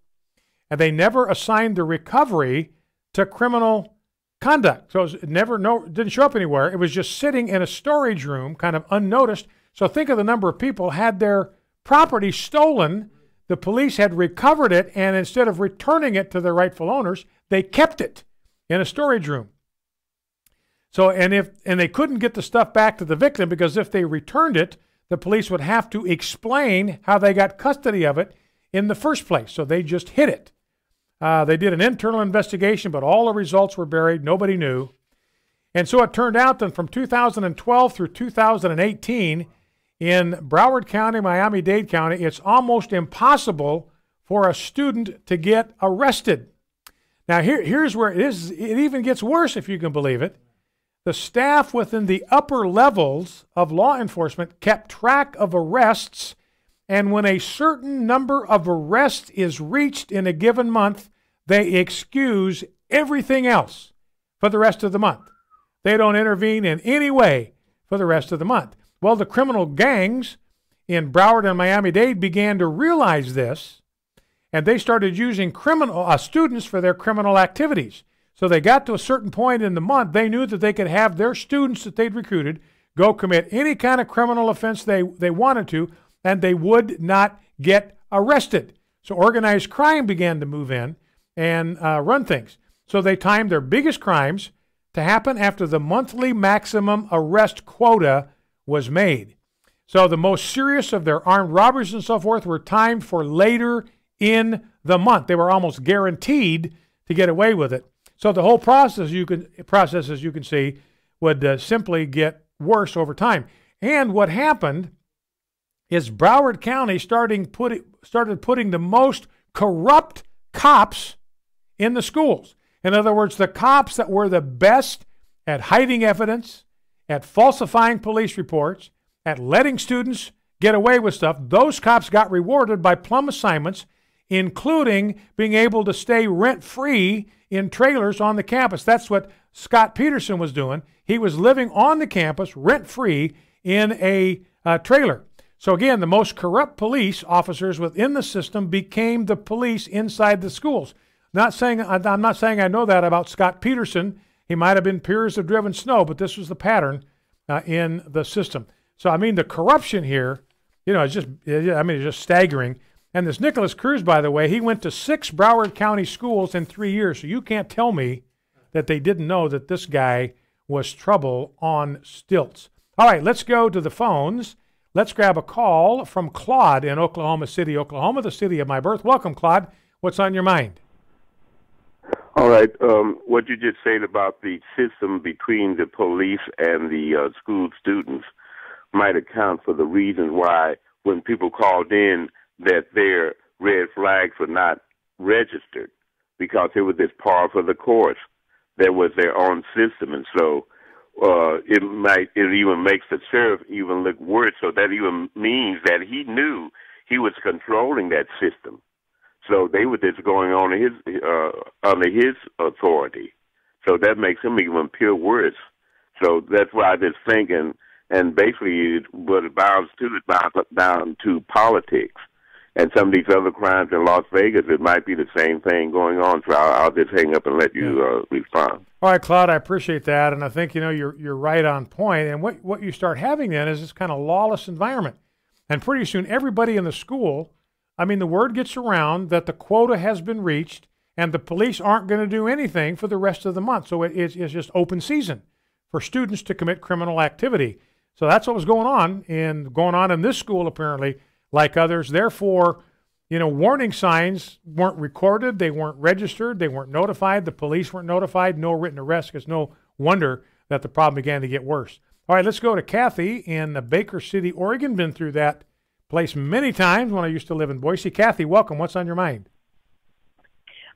And they never assigned the recovery to criminal conduct. So it didn't show up anywhere. It was just sitting in a storage room, kind of unnoticed. So think of the number of people had their property stolen. The police had recovered it, and instead of returning it to their rightful owners, they kept it in a storage room. So, and they couldn't get the stuff back to the victim, because if they returned it, the police would have to explain how they got custody of it in the first place. So they just hid it. They did an internal investigation, but all the results were buried. Nobody knew. And so it turned out that from 2012 through 2018, in Broward County, Miami-Dade County, it's almost impossible for a student to get arrested. Now, here's where it even gets worse, if you can believe it. The staff within the upper levels of law enforcement kept track of arrests, and when a certain number of arrests is reached in a given month, they excuse everything else for the rest of the month. They don't intervene in any way for the rest of the month. Well, the criminal gangs in Broward and Miami-Dade began to realize this, and they started using students for their criminal activities. So they got to a certain point in the month, they knew that they could have their students that they'd recruited go commit any kind of criminal offense they wanted to, and they would not get arrested. So organized crime began to move in and run things. So they timed their biggest crimes to happen after the monthly maximum arrest quota was made. So the most serious of their armed robberies and so forth were timed for later in the month. They were almost guaranteed to get away with it. So the whole process, as you can see, would simply get worse over time. And what happened is Broward County started putting the most corrupt cops in the schools. In other words, the cops that were the best at hiding evidence, at falsifying police reports, at letting students get away with stuff, those cops got rewarded by plum assignments, including being able to stay rent-free in trailers on the campus. That's what Scott Peterson was doing. He was living on the campus rent-free in a trailer. So again, the most corrupt police officers within the system became the police inside the schools. I'm not saying I know that about Scott Peterson. He might have been peers of driven snow, but this was the pattern in the system. So I mean, the corruption here, it's just staggering. And this Nicholas Cruz, by the way, he went to 6 Broward County schools in 3 years. So you can't tell me that they didn't know that this guy was trouble on stilts. All right, let's go to the phones. Let's grab a call from Claude in Oklahoma City, Oklahoma, the city of my birth. Welcome, Claude. What's on your mind? All right. What you just said about the system between the police and the school students might account for the reasons why when people called in that their red flags were not registered, because it was this par for the course. There was their own system, and so it even makes the sheriff even look worse. So that even means that he knew he was controlling that system. So they were just going on under his authority. So that makes him even pure worse. So that's why I just think, and basically what it bounds down to politics. And some of these other crimes in Las Vegas, it might be the same thing going on. So I'll just hang up and let you respond. All right, Claude, I appreciate that, and I think you're right on point. And what you start having then is this kind of lawless environment, and pretty soon everybody in the school, the word gets around that the quota has been reached, and the police aren't going to do anything for the rest of the month. So it's just open season for students to commit criminal activity. So that's what was going on in this school apparently. Like others. Therefore, warning signs weren't recorded, they weren't registered, they weren't notified, the police weren't notified, no written arrest. It's no wonder that the problem began to get worse. All right, let's go to Kathy in Baker City, Oregon. Been through that place many times when I used to live in Boise. Kathy, welcome. What's on your mind?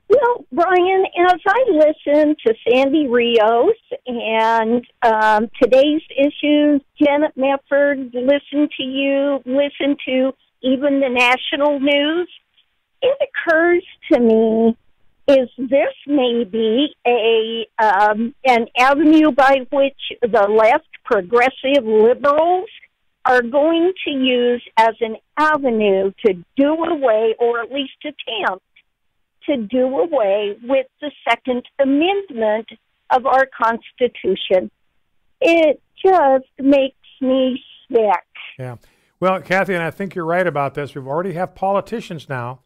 Well, Brian, as I listen to Sandy Rios and today's issues, Janet Mefford, listen to you, listen to even the national news, it occurs to me, is this may be an avenue by which the left, progressive liberals are going to use as an avenue to do away, or at least attempt to do away with the Second Amendment of our Constitution. It just makes me sick. Yeah. Well, Kathy, and I think you're right about this. We already have politicians now,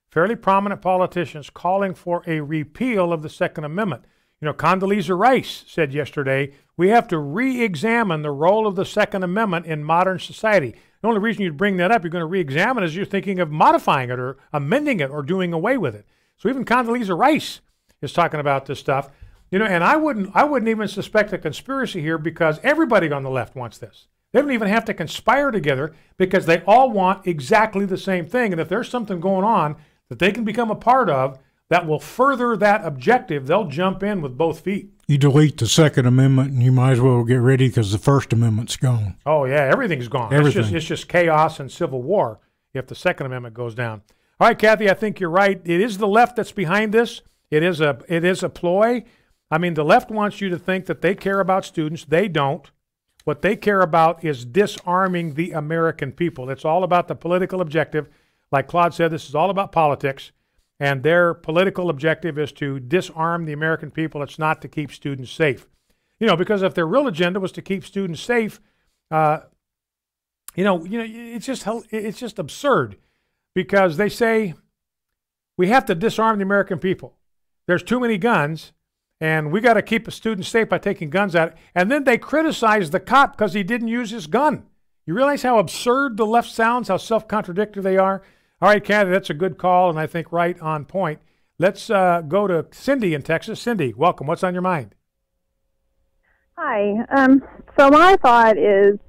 fairly prominent politicians, calling for a repeal of the Second Amendment. You know, Condoleezza Rice said yesterday, we have to re-examine the role of the Second Amendment in modern society. The only reason you'd bring that up, you're going to re-examine, is you're thinking of modifying it or amending it or doing away with it. So even Condoleezza Rice is talking about this stuff. You know, and I wouldn't even suspect a conspiracy here, because everybody on the left wants this. They don't even have to conspire together, because they all want exactly the same thing. And if there's something going on that they can become a part of that will further that objective, they'll jump in with both feet. You delete the Second Amendment and you might as well get ready, because the First Amendment's gone. Oh, yeah, everything's gone. Everything. It's just chaos and civil war if the Second Amendment goes down. All right, Kathy, I think you're right. It is the left that's behind this. It is a ploy. I mean, the left wants you to think that they care about students. They don't. What they care about is disarming the American people. It's all about the political objective. Like Claude said, this is all about politics, and their political objective is to disarm the American people. It's not to keep students safe. You know, because if their real agenda was to keep students safe, it's just absurd. Because they say we have to disarm the American people. There's too many guns, and we got to keep a student safe by taking guns out. And then they criticize the cop because he didn't use his gun. You realize how absurd the left sounds, how self-contradictory they are? All right, Kathy, that's a good call, and I think right on point. Let's go to Cindy in Texas. Cindy, welcome. What's on your mind? Hi. So my thought is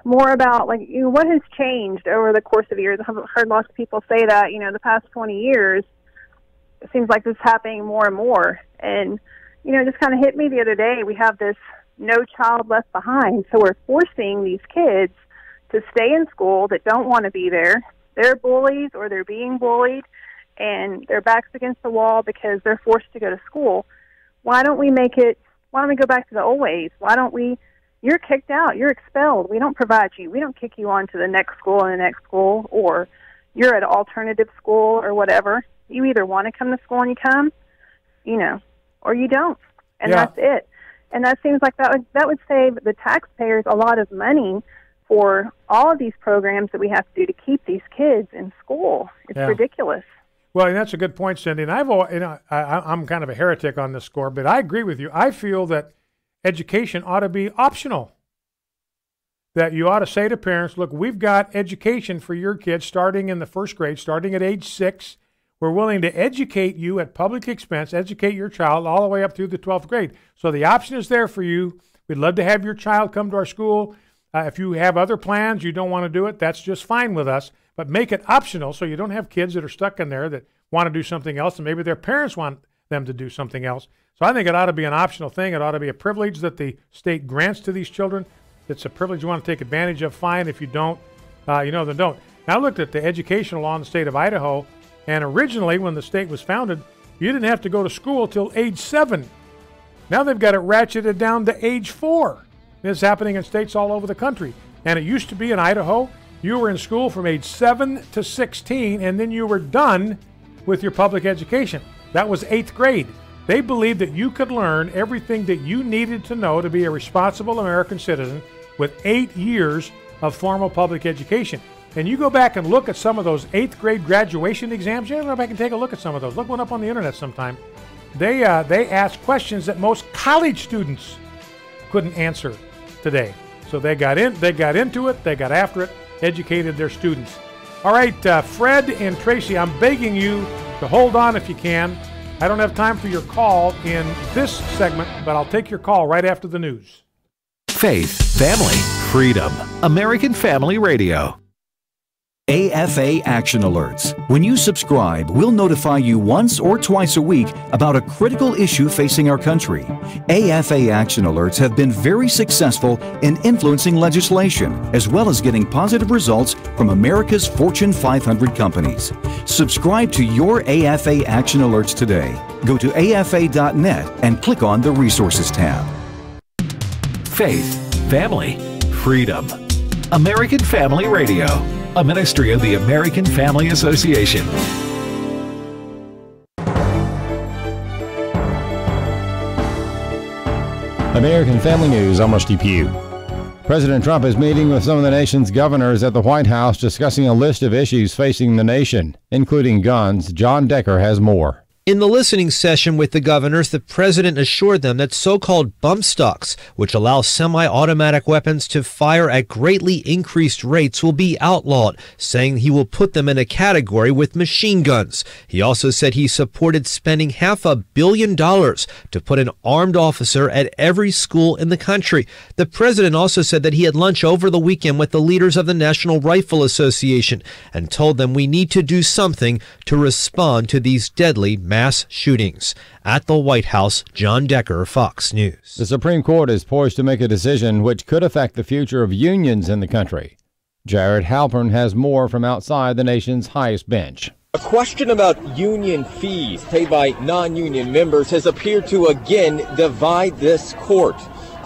more about, like, what has changed over the course of years. I've heard lots of people say that, the past 20 years, it seems like this is happening more and more. And, it just kind of hit me the other day. We have this No Child Left Behind. So we're forcing these kids to stay in school that don't want to be there. They're bullies or they're being bullied, and their back's against the wall because they're forced to go to school. Why don't we go back to the old ways? You're kicked out. You're expelled. We don't provide you. We don't kick you on to the next school and the next school, or you're at an alternative school or whatever. You either want to come to school and you come, or you don't. And That's it. And that seems like that would save the taxpayers a lot of money for all of these programs that we have to do to keep these kids in school. It's ridiculous. Well, and that's a good point, Cindy. And I'm kind of a heretic on this score, but I agree with you. I feel that education ought to be optional. That you ought to say to parents, look, we've got education for your kids starting in the first grade, starting at age 6. We're willing to educate you at public expense, educate your child all the way up through the 12th grade. So the option is there for you. We'd love to have your child come to our school. If you have other plans, you don't want to do it, that's just fine with us. But make it optional so you don't have kids that are stuck in there that want to do something else, and maybe their parents want them to do something else. So I think it ought to be an optional thing. It ought to be a privilege that the state grants to these children. It's a privilege you want to take advantage of. Fine. If you don't, then don't. Now I looked at the educational law in the state of Idaho, and originally when the state was founded, you didn't have to go to school till age 7. Now they've got it ratcheted down to age 4. This is happening in states all over the country. And it used to be in Idaho, you were in school from age 7 to 16, and then you were done with your public education. That was 8th grade. They believed that you could learn everything that you needed to know to be a responsible American citizen with 8 years of formal public education. And you go back and look at some of those 8th grade graduation exams. You go back and take a look at some of those. Look one up on the internet sometime. They ask questions that most college students couldn't answer today. So they got into it, they got after it, educated their students. All right, Fred and Tracy, I'm begging you to hold on if you can. I don't have time for your call in this segment, but I'll take your call right after the news. Faith, family, freedom. American Family Radio. AFA Action Alerts. When you subscribe, we'll notify you once or twice a week about a critical issue facing our country. AFA Action Alerts have been very successful in influencing legislation, as well as getting positive results from America's Fortune 500 companies. Subscribe to your AFA Action Alerts today. Go to afa.net and click on the Resources tab. Faith, family, freedom. American Family Radio, a ministry of the American Family Association. American Family News, I'm Rusty Pugh. President Trump is meeting with some of the nation's governors at the White House discussing a list of issues facing the nation, including guns. John Decker has more. In the listening session with the governors, the president assured them that so-called bump stocks, which allow semi-automatic weapons to fire at greatly increased rates, will be outlawed, saying he will put them in a category with machine guns. He also said he supported spending $500 million to put an armed officer at every school in the country. The president also said that he had lunch over the weekend with the leaders of the National Rifle Association and told them we need to do something to respond to these deadly mass shootings. At the White House, John Decker, Fox News. The Supreme Court is poised to make a decision which could affect the future of unions in the country. Jared Halpern has more from outside the nation's highest bench. A question about union fees paid by non-union members has appeared to again divide this court.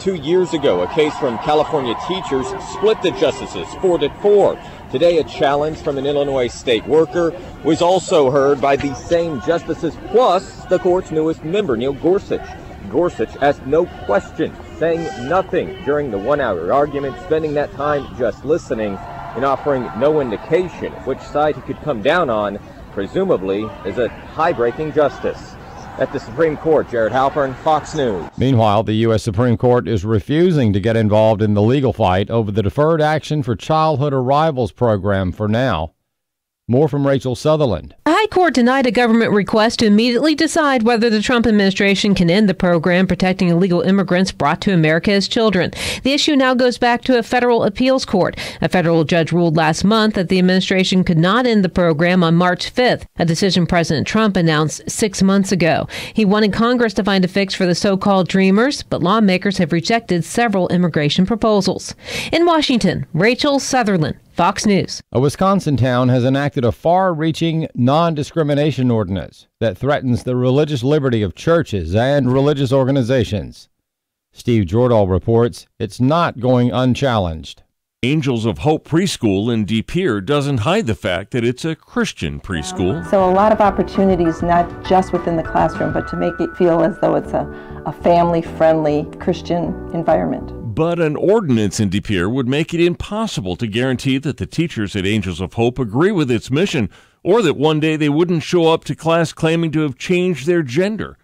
2 years ago, a case from California teachers split the justices 4-4. Today, a challenge from an Illinois state worker was also heard by the same justices, plus the court's newest member, Neil Gorsuch. Gorsuch asked no question, saying nothing during the 1-hour argument, spending that time just listening and offering no indication of which side he could come down on, presumably as a high-breaking justice. At the Supreme Court, Jared Halpern, Fox News. Meanwhile, the U.S. Supreme Court is refusing to get involved in the legal fight over the Deferred Action for Childhood Arrivals program for now. More from Rachel Sutherland. The High Court denied a government request to immediately decide whether the Trump administration can end the program protecting illegal immigrants brought to America as children. The issue now goes back to a federal appeals court. A federal judge ruled last month that the administration could not end the program on March 5th, a decision President Trump announced 6 months ago. He wanted Congress to find a fix for the so-called dreamers, but lawmakers have rejected several immigration proposals. In Washington, Rachel Sutherland, Fox News. A Wisconsin town has enacted a far-reaching non-discrimination ordinance that threatens the religious liberty of churches and religious organizations. Steve Jordahl reports it's not going unchallenged. Angels of Hope Preschool in De Pere doesn't hide the fact that it's a Christian preschool. So a lot of opportunities, not just within the classroom, but to make it feel as though it's a family-friendly Christian environment. But an ordinance in De Pere would make it impossible to guarantee that the teachers at Angels of Hope agree with its mission, or that one day they wouldn't show up to class claiming to have changed their gender.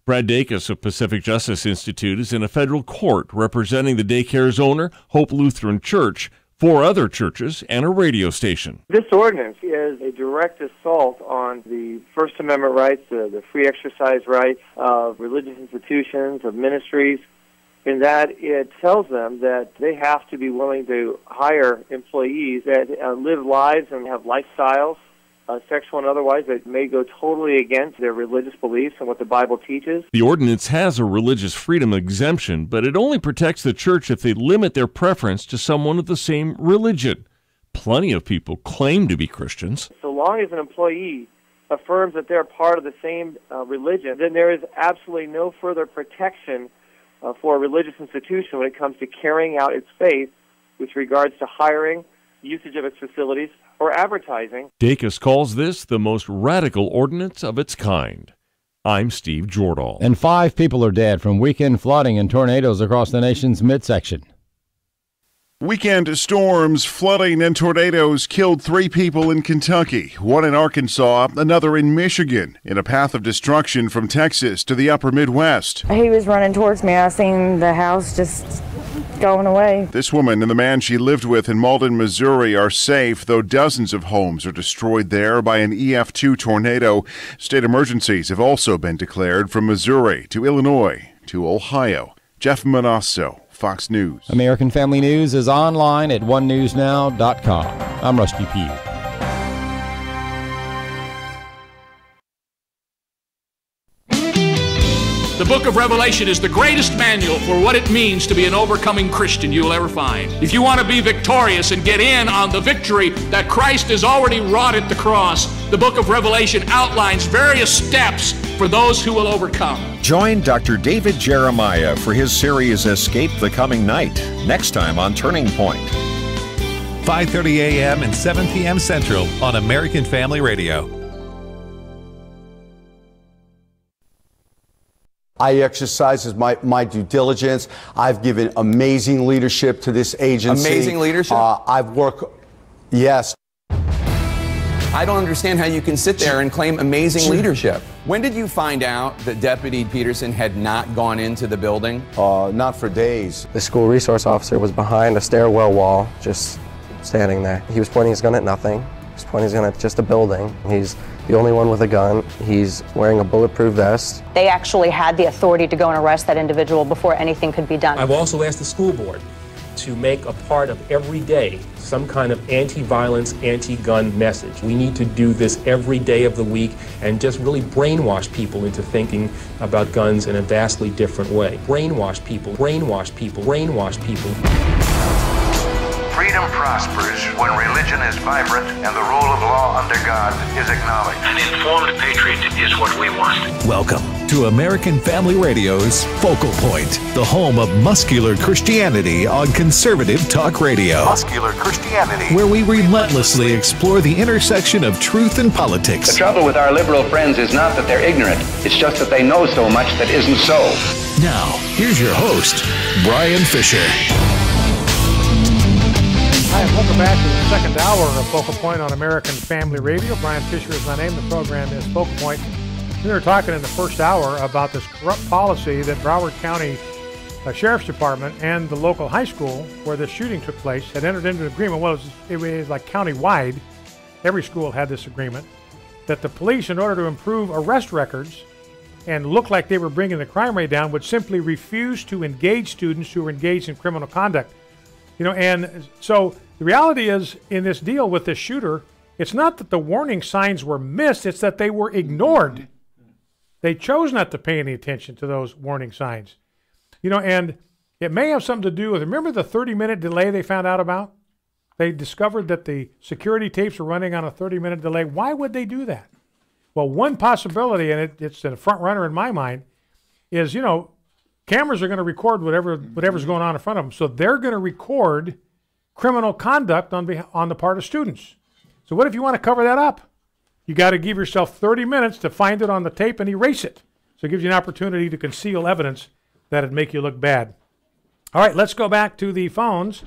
Brad Dacus of Pacific Justice Institute is in a federal court representing the daycare's owner, Hope Lutheran Church, 4 other churches, and a radio station. This ordinance is a direct assault on the First Amendment rights, the free exercise rights of religious institutions, of ministries, in that it tells them that they have to be willing to hire employees that live lives and have lifestyles, sexual and otherwise, that may go totally against their religious beliefs and what the Bible teaches. The ordinance has a religious freedom exemption, but it only protects the church if they limit their preference to someone of the same religion. Plenty of people claim to be Christians. So long as an employee affirms that they're part of the same religion, then there is absolutely no further protection for a religious institution when it comes to carrying out its faith with regards to hiring, usage of its facilities, or advertising. Dacus calls this the most radical ordinance of its kind. I'm Steve Jordahl. And 5 people are dead from weekend flooding and tornadoes across the nation's midsection. Weekend storms, flooding, and tornadoes killed 3 people in Kentucky, 1 in Arkansas, another in Michigan, in a path of destruction from Texas to the upper Midwest. He was running towards me. I seen the house just going away. This woman and the man she lived with in Malden, Missouri are safe, though dozens of homes are destroyed there by an EF2 tornado. State emergencies have also been declared from Missouri to Illinois to Ohio. Jeff Manasso, Fox News. American Family News is online at onenewsnow.com. I'm Rusty Pugh. The book of Revelation is the greatest manual for what it means to be an overcoming Christian you will ever find. If you want to be victorious and get in on the victory that Christ has already wrought at the cross, the book of Revelation outlines various steps for those who will overcome. Join Dr. David Jeremiah for his series Escape the Coming Night, next time on Turning Point. 5:30 a.m. and 7 p.m. Central on American Family Radio. I exercise my due diligence. I've given amazing leadership to this agency. Amazing leadership? I've worked, yes. I don't understand how you can sit there and claim amazing leadership. When did you find out that Deputy Peterson had not gone into the building? Not for days. The school resource officer was behind a stairwell wall, just standing there. He was pointing his gun at nothing. He was pointing his gun at just a building. He's the only one with a gun. He's wearing a bulletproof vest. They actually had the authority to go and arrest that individual before anything could be done. I've also asked the school board to make a part of every day some kind of anti-violence, anti-gun message. We need to do this every day of the week and just really brainwash people into thinking about guns in a vastly different way. Brainwash people, brainwash people, brainwash people. Freedom prospers when religion is vibrant and the rule of law under God is acknowledged. An informed patriot is what we want. Welcome to American Family Radio's Focal Point, the home of muscular Christianity on conservative talk radio. Muscular Christianity. Where we relentlessly explore the intersection of truth and politics. The trouble with our liberal friends is not that they're ignorant. It's just that they know so much that isn't so. Now, here's your host, Brian Fisher. Hi, and welcome back to the second hour of Focal Point on American Family Radio. Brian Fisher is my name. The program is Focal Point. We were talking in the first hour about this corrupt policy that Broward County Sheriff's Department and the local high school where the shooting took place had entered into an agreement. Well, it was like county-wide. Every school had this agreement that the police, in order to improve arrest records and look like they were bringing the crime rate down, would simply refuse to engage students who were engaged in criminal conduct. You know, and so the reality is, in this deal with this shooter, it's not that the warning signs were missed, it's that they were ignored. They chose not to pay any attention to those warning signs. You know, and it may have something to do with, remember the 30-minute delay they found out about? They discovered that the security tapes were running on a 30-minute delay. Why would they do that? Well, one possibility, and it's a front runner in my mind, is, you know, cameras are going to record whatever's going on in front of them. So they're going to record criminal conduct on the part of students. So what if you want to cover that up? You got to give yourself 30 minutes to find it on the tape and erase it. So it gives you an opportunity to conceal evidence that'd make you look bad. All right, let's go back to the phones.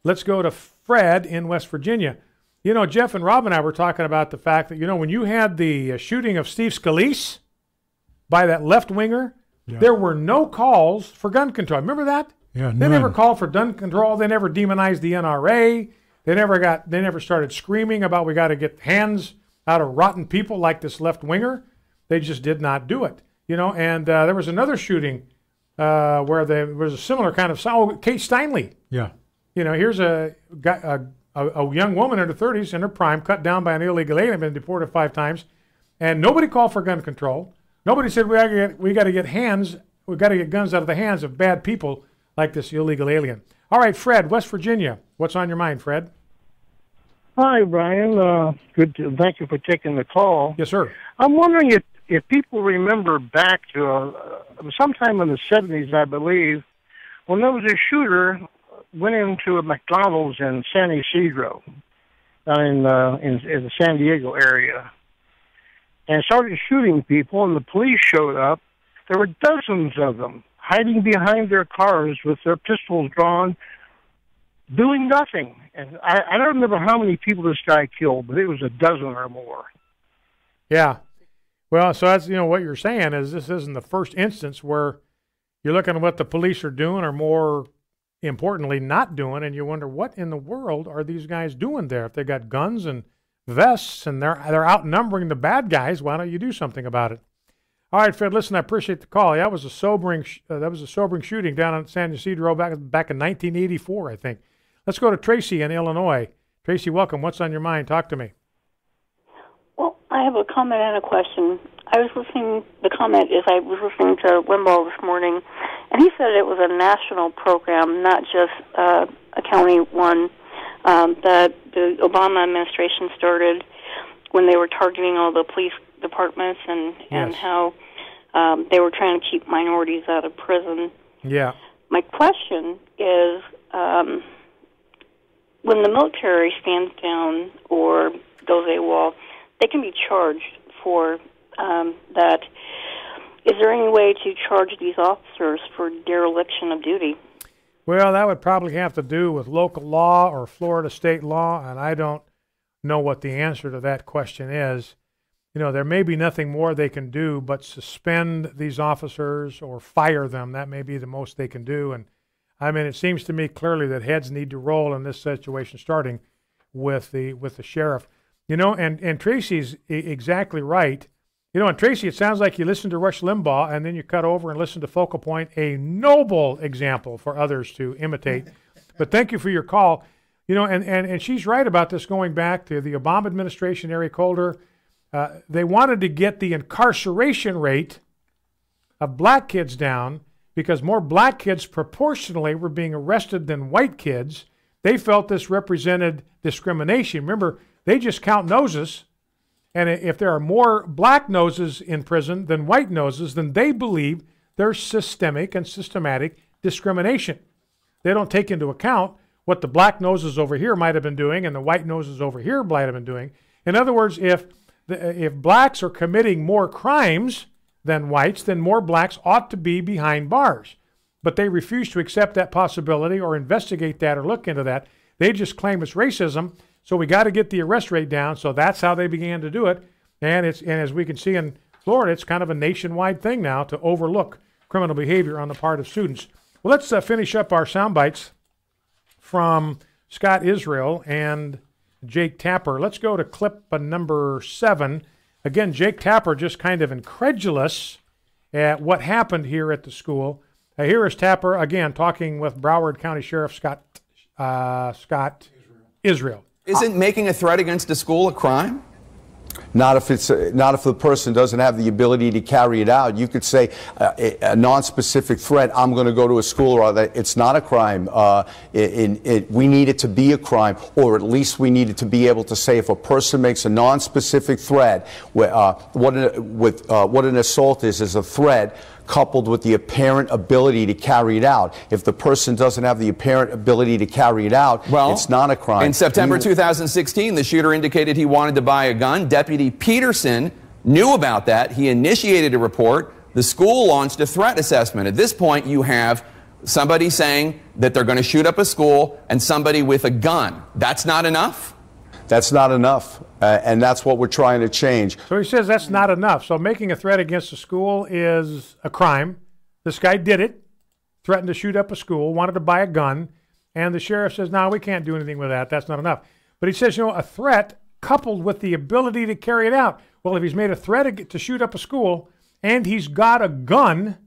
Let's go to Fred in West Virginia. You know, Jeff and Rob and I were talking about the fact that, you know, when you had the shooting of Steve Scalise by that left-winger, there were no calls for gun control. Remember that? Yeah, they never called for gun control. They never demonized the NRA. They never started screaming about we got to get hands out of rotten people like this left winger. They just did not do it. You know, and there was another shooting where there was a similar kind of Kate Steinle. Yeah. You know, here's a young woman in her 30s in her prime, cut down by an illegal alien, been deported 5 times, and nobody called for gun control. Nobody said we got to get guns out of the hands of bad people like this illegal alien. All right, Fred, West Virginia. What's on your mind, Fred? Hi, Brian. Thank you for taking the call. Yes, sir. I'm wondering if people remember back to sometime in the 70s, I believe, when there was a shooter went into a McDonald's in San Ysidro, in the San Diego area, and started shooting people, and the police showed up. There were dozens of them hiding behind their cars with their pistols drawn, doing nothing. And I don't remember how many people this guy killed, but it was a dozen or more. Yeah. Well, so that's, you know, what you're saying is this isn't the first instance where you're looking at what the police are doing, or more importantly, not doing, and you wonder what in the world are these guys doing there? If they got guns and vests and they're outnumbering the bad guys, why don't you do something about it? All right, Fred, listen, I appreciate the call. Yeah, that was a sobering shooting down in San Ysidro back in 1984, I think. Let's go to Tracy in Illinois. Tracy, welcome. What's on your mind? Talk to me. Well, I have a comment and a question. I was listening, the comment is I was listening to Limbaugh this morning, and he said it was a national program, not just a county one, that the Obama administration started when they were targeting all the police departments and how they were trying to keep minorities out of prison. Yeah. My question is, when the military stands down or goes AWOL, they can be charged for that. Is there any way to charge these officers for dereliction of duty? Well, that would probably have to do with local law or Florida state law, and I don't know what the answer to that question is. You know, there may be nothing more they can do but suspend these officers or fire them. That may be the most they can do. And I mean, it seems to me clearly that heads need to roll in this situation, starting with the sheriff. You know, and Tracy's exactly right. You know, and Tracy, it sounds like you listened to Rush Limbaugh and then you cut over and listened to Focal Point, a noble example for others to imitate. But thank you for your call. You know, and she's right about this going back to the Obama administration, Eric Holder. They wanted to get the incarceration rate of black kids down because more black kids proportionally were being arrested than white kids. They felt this represented discrimination. Remember, they just count noses. And if there are more black noses in prison than white noses, then they believe there's systemic and systematic discrimination. They don't take into account what the black noses over here might have been doing and the white noses over here might have been doing. In other words, if blacks are committing more crimes than whites, then more blacks ought to be behind bars. But they refuse to accept that possibility or investigate that or look into that. They just claim it's racism. So we got to get the arrest rate down. So that's how they began to do it. And as we can see in Florida, it's kind of a nationwide thing now to overlook criminal behavior on the part of students. Well, let's finish up our sound bites from Scott Israel and Jake Tapper. Let's go to clip number 7. Again, Jake Tapper just kind of incredulous at what happened here at the school. Here is Tapper again talking with Broward County Sheriff Scott Israel. Isn't making a threat against a school a crime? Not if the person doesn't have the ability to carry it out. You could say a non-specific threat, I'm going to go to a school, or that it's not a crime. We need it to be a crime, or at least we need it to be able to say if a person makes a non-specific threat, what an assault is a threat coupled with the apparent ability to carry it out. If the person doesn't have the apparent ability to carry it out, it's not a crime. In September 2016, the shooter indicated he wanted to buy a gun. Deputy Peterson knew about that. He initiated a report. The school launched a threat assessment. At this point, you have somebody saying that they're going to shoot up a school and somebody with a gun. That's not enough? That's not enough, and that's what we're trying to change. So he says that's not enough. So making a threat against a school is a crime. This guy did it, threatened to shoot up a school, wanted to buy a gun, and the sheriff says, no, we can't do anything with that. That's not enough. But he says, you know, a threat coupled with the ability to carry it out. Well, if he's made a threat to shoot up a school and he's got a gun,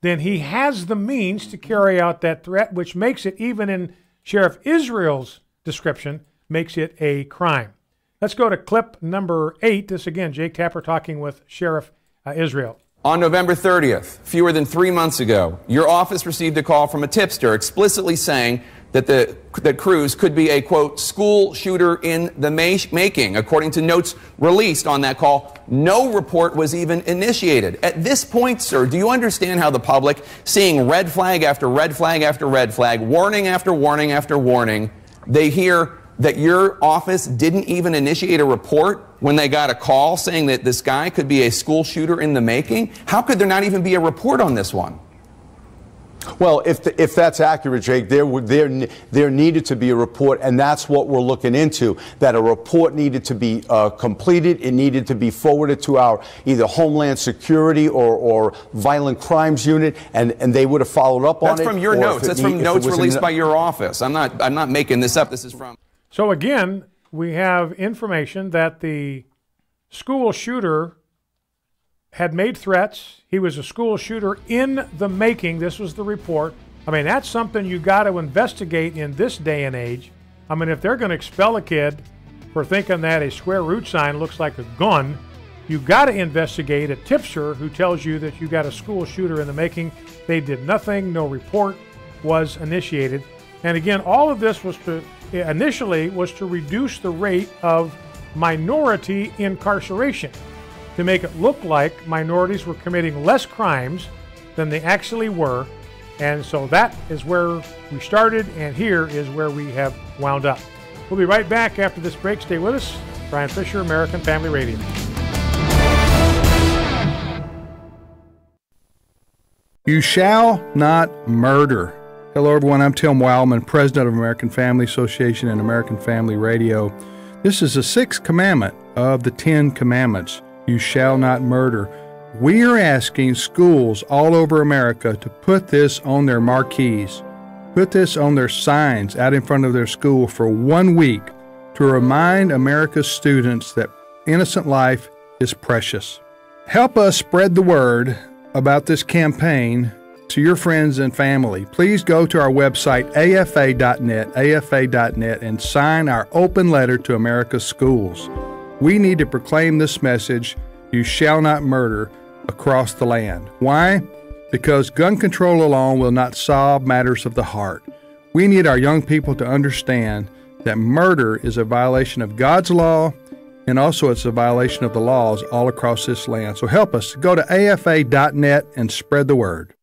then he has the means to carry out that threat, which makes it, even in Sheriff Israel's description, makes it a crime. Let's go to clip number 8. This again, Jake Tapper talking with Sheriff Israel. On November 30th, fewer than 3 months ago, your office received a call from a tipster explicitly saying that Cruz could be a, quote, school shooter in the making. According to notes released on that call, no report was even initiated. At this point, sir, do you understand how the public, seeing red flag after red flag after red flag, warning after warning after warning, they hear that your office didn't even initiate a report when they got a call saying that this guy could be a school shooter in the making? How could there not even be a report on this one? Well, if that's accurate, Jake, there needed to be a report, and that's what we're looking into, that a report needed to be completed. It needed to be forwarded to our either Homeland Security or Violent Crimes Unit, and they would have followed up on it. That's from your notes. That's from notes released by your office. I'm not making this up. This is from... So again, we have information that the school shooter had made threats. He was a school shooter in the making. This was the report. I mean, that's something you got to investigate in this day and age. I mean, if they're going to expel a kid for thinking that a square root sign looks like a gun, You got to investigate a tipster who tells you that you got a school shooter in the making. They did nothing. No report was initiated. And again, all of this was initially to reduce the rate of minority incarceration, to make it look like minorities were committing less crimes than they actually were. And so that is where we started, and here is where we have wound up. We'll be right back after this break. Stay with us. Brian Fisher, American Family Radio. You shall not murder. Hello, everyone. I'm Tim Wildman, president of American Family Association and American Family Radio. This is the 6th commandment of the 10 commandments. You shall not murder. We are asking schools all over America to put this on their marquees, put this on their signs out in front of their school for 1 week to remind America's students that innocent life is precious. Help us spread the word about this campaign to your friends and family. Please go to our website, afa.net, and sign our open letter to America's schools. We need to proclaim this message, you shall not murder, across the land. Why? Because gun control alone will not solve matters of the heart. We need our young people to understand that murder is a violation of God's law, and also it's a violation of the laws all across this land. So help us. Go to afa.net and spread the word.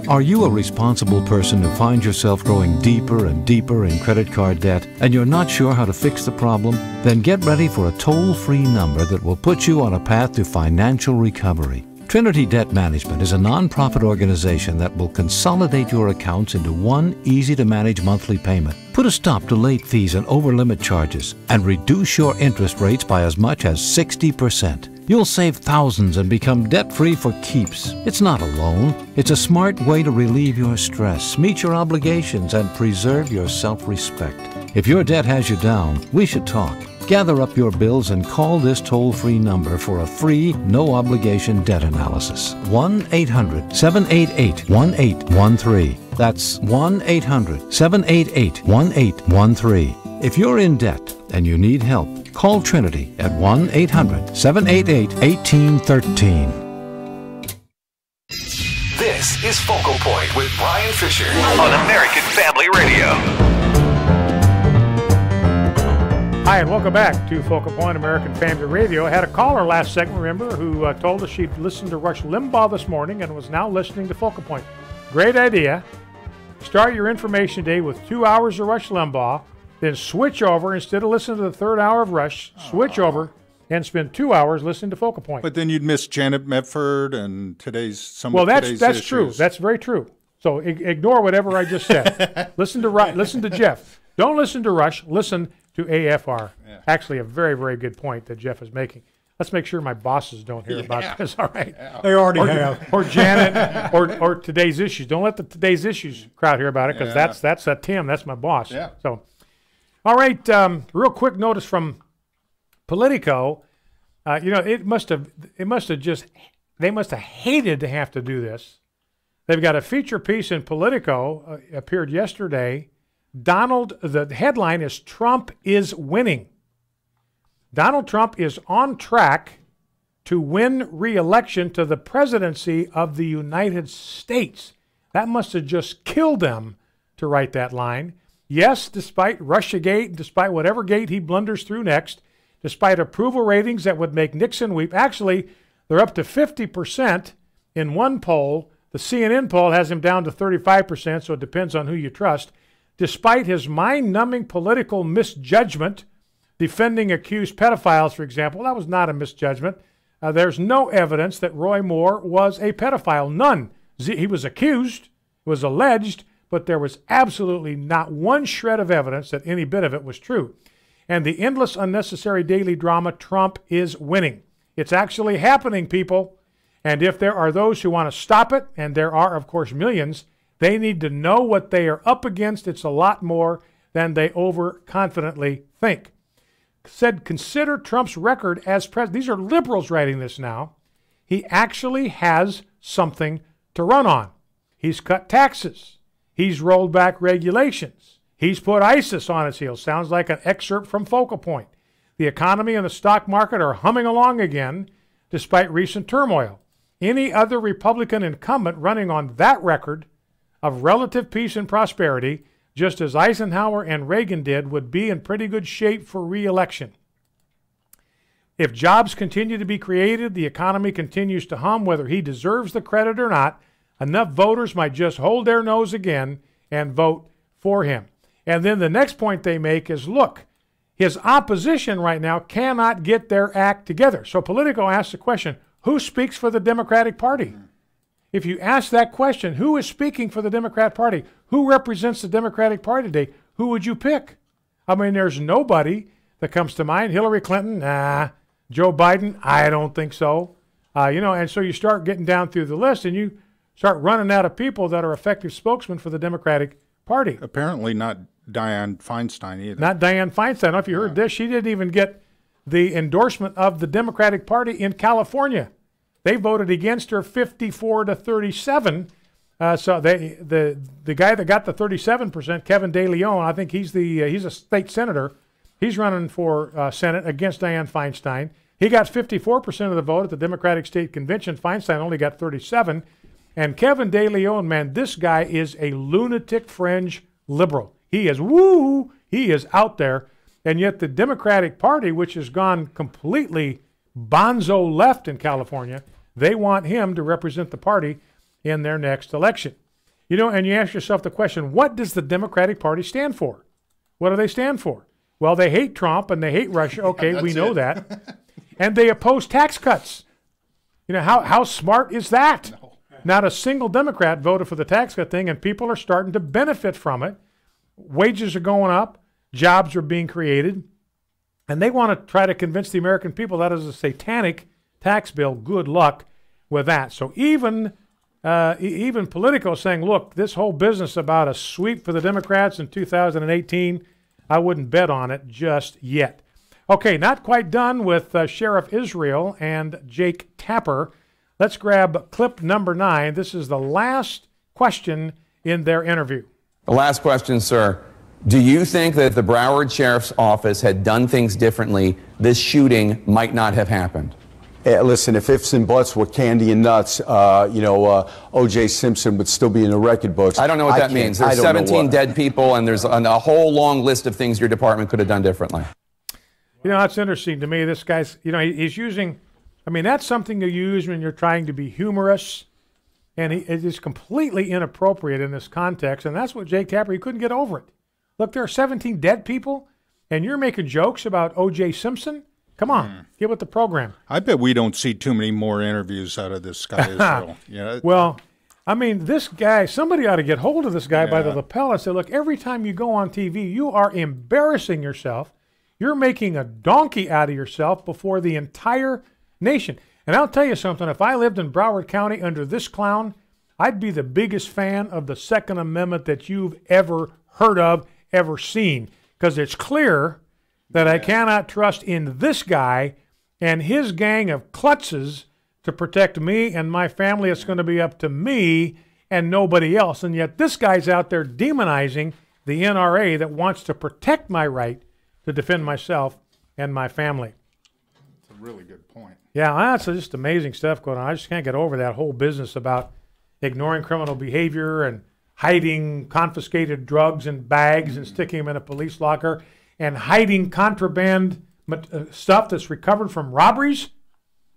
Are you a responsible person who finds yourself growing deeper and deeper in credit card debt and you're not sure how to fix the problem? Then get ready for a toll-free number that will put you on a path to financial recovery. Trinity Debt Management is a nonprofit organization that will consolidate your accounts into one easy-to-manage monthly payment, put a stop to late fees and over-limit charges, and reduce your interest rates by as much as 60%. You'll save thousands and become debt-free for keeps. It's not a loan. It's a smart way to relieve your stress, meet your obligations, and preserve your self-respect. If your debt has you down, we should talk. Gather up your bills and call this toll-free number for a free, no-obligation debt analysis. 1-800-788-1813. That's 1-800-788-1813. If you're in debt and you need help, call Trinity at 1-800-788-1813. This is Focal Point with Brian Fisher on American Family Radio. Hi, and welcome back to Focal Point, American Family Radio. I had a caller last segment, remember, who told us she'd listened to Rush Limbaugh this morning and was now listening to Focal Point. Great idea. Start your information day with 2 hours of Rush Limbaugh, then switch over, instead of listening to the third hour of Rush, switch over and spend 2 hours listening to Focal Point. But then you'd miss Janet Medford and today's that's issues. True. That's very true. So ignore whatever I just said. Listen to Jeff. Don't listen to Rush. Listen to AFR. Yeah. Actually, a very, very good point that Jeff is making. Let's make sure my bosses don't hear about this. All right. Yeah. They already have. Or Janet, or Today's Issues. Don't let the Today's Issues crowd hear about it, because that's Tim. That's my boss. Yeah. So, all right. Real quick notice from Politico. They must have hated to have to do this. They've got a feature piece in Politico, appeared yesterday. The headline is Trump is winning. Donald Trump is on track to win re-election to the presidency of the United States. That must have just killed them to write that line. Yes, despite Russiagate, despite whatever gate he blunders through next, despite approval ratings that would make Nixon weep. Actually, they're up to 50% in one poll. The CNN poll has him down to 35%, so it depends on who you trust. Despite his mind-numbing political misjudgment, defending accused pedophiles, for example, that was not a misjudgment. There's no evidence that Roy Moore was a pedophile. None. He was accused, was alleged, but there was absolutely not one shred of evidence that any bit of it was true. And the endless, unnecessary daily drama, Trump is winning. It's actually happening, people. And if there are those who want to stop it, and there are, of course, millions, they need to know what they are up against. It's a lot more than they overconfidently think. Said, consider Trump's record as president. These are liberals writing this now. He actually has something to run on. He's cut taxes. He's rolled back regulations. He's put ISIS on his heels. Sounds like an excerpt from Focal Point. The economy and the stock market are humming along again, despite recent turmoil. Any other Republican incumbent running on that record of relative peace and prosperity, just as Eisenhower and Reagan did, would be in pretty good shape for re-election. If jobs continue to be created, the economy continues to hum, whether he deserves the credit or not, enough voters might just hold their nose again and vote for him. And then the next point they make is, look, his opposition right now cannot get their act together. So Politico asks the question, who speaks for the Democratic Party? If you ask that question, who is speaking for the Democrat Party? Who represents the Democratic Party today? Who would you pick? I mean, there's nobody that comes to mind. Hillary Clinton? Nah. Joe Biden? I don't think so. And so you start getting down through the list and you start running out of people that are effective spokesmen for the Democratic Party. Apparently not Dianne Feinstein either. Not Dianne Feinstein. I don't know if you heard this. She didn't even get the endorsement of the Democratic Party in California. They voted against her 54-37. So the guy that got the 37%, Kevin De Leon, I think he's a state senator. He's running for Senate against Dianne Feinstein. He got 54% of the vote at the Democratic State Convention. Feinstein only got 37%. And Kevin De Leon, man, this guy is a lunatic fringe liberal. He is he is out there. And yet the Democratic Party, which has gone completely bonzo left in California, they want him to represent the party in their next election. And you ask yourself the question, what does the Democratic Party stand for? What do they stand for? Well, they hate Trump and they hate Russia. Okay, we know that. And they oppose tax cuts. How smart is that? No. Not a single Democrat voted for the tax cut thing, and people are starting to benefit from it. Wages are going up. Jobs are being created. And they want to try to convince the American people that is a satanic tax bill. Good luck with that. So even Politico saying, look, this whole business about a sweep for the Democrats in 2018, I wouldn't bet on it just yet. Okay, not quite done with Sheriff Israel and Jake Tapper. Let's grab clip number 9. This is the last question in their interview. The last question, sir. Do you think that if the Broward Sheriff's Office had done things differently, this shooting might not have happened? Listen, if ifs and buts were candy and nuts, O.J. Simpson would still be in the record books. I don't know what that means. There's 17 dead people, and there's a whole long list of things your department could have done differently. That's interesting to me. This guy's, he's using, that's something you use when you're trying to be humorous, and it is completely inappropriate in this context, and that's what Jake Tapper, he couldn't get over it. Look, there are 17 dead people, and you're making jokes about O.J. Simpson? Come on, get with the program. I bet we don't see too many more interviews out of this guy, Israel. Well, this guy, somebody ought to get hold of this guy by the lapel and say, look, every time you go on TV, you are embarrassing yourself. You're making a donkey out of yourself before the entire nation. And I'll tell you something, if I lived in Broward County under this clown, I'd be the biggest fan of the Second Amendment that you've ever heard of, ever seen, because it's clear that I cannot trust in this guy and his gang of klutzes to protect me and my family. It's going to be up to me and nobody else. And yet this guy's out there demonizing the NRA that wants to protect my right to defend myself and my family. That's a really good point. Yeah, that's just amazing stuff going on. I just can't get over that whole business about ignoring criminal behavior and hiding confiscated drugs in bags and sticking them in a police locker, and hiding contraband stuff that's recovered from robberies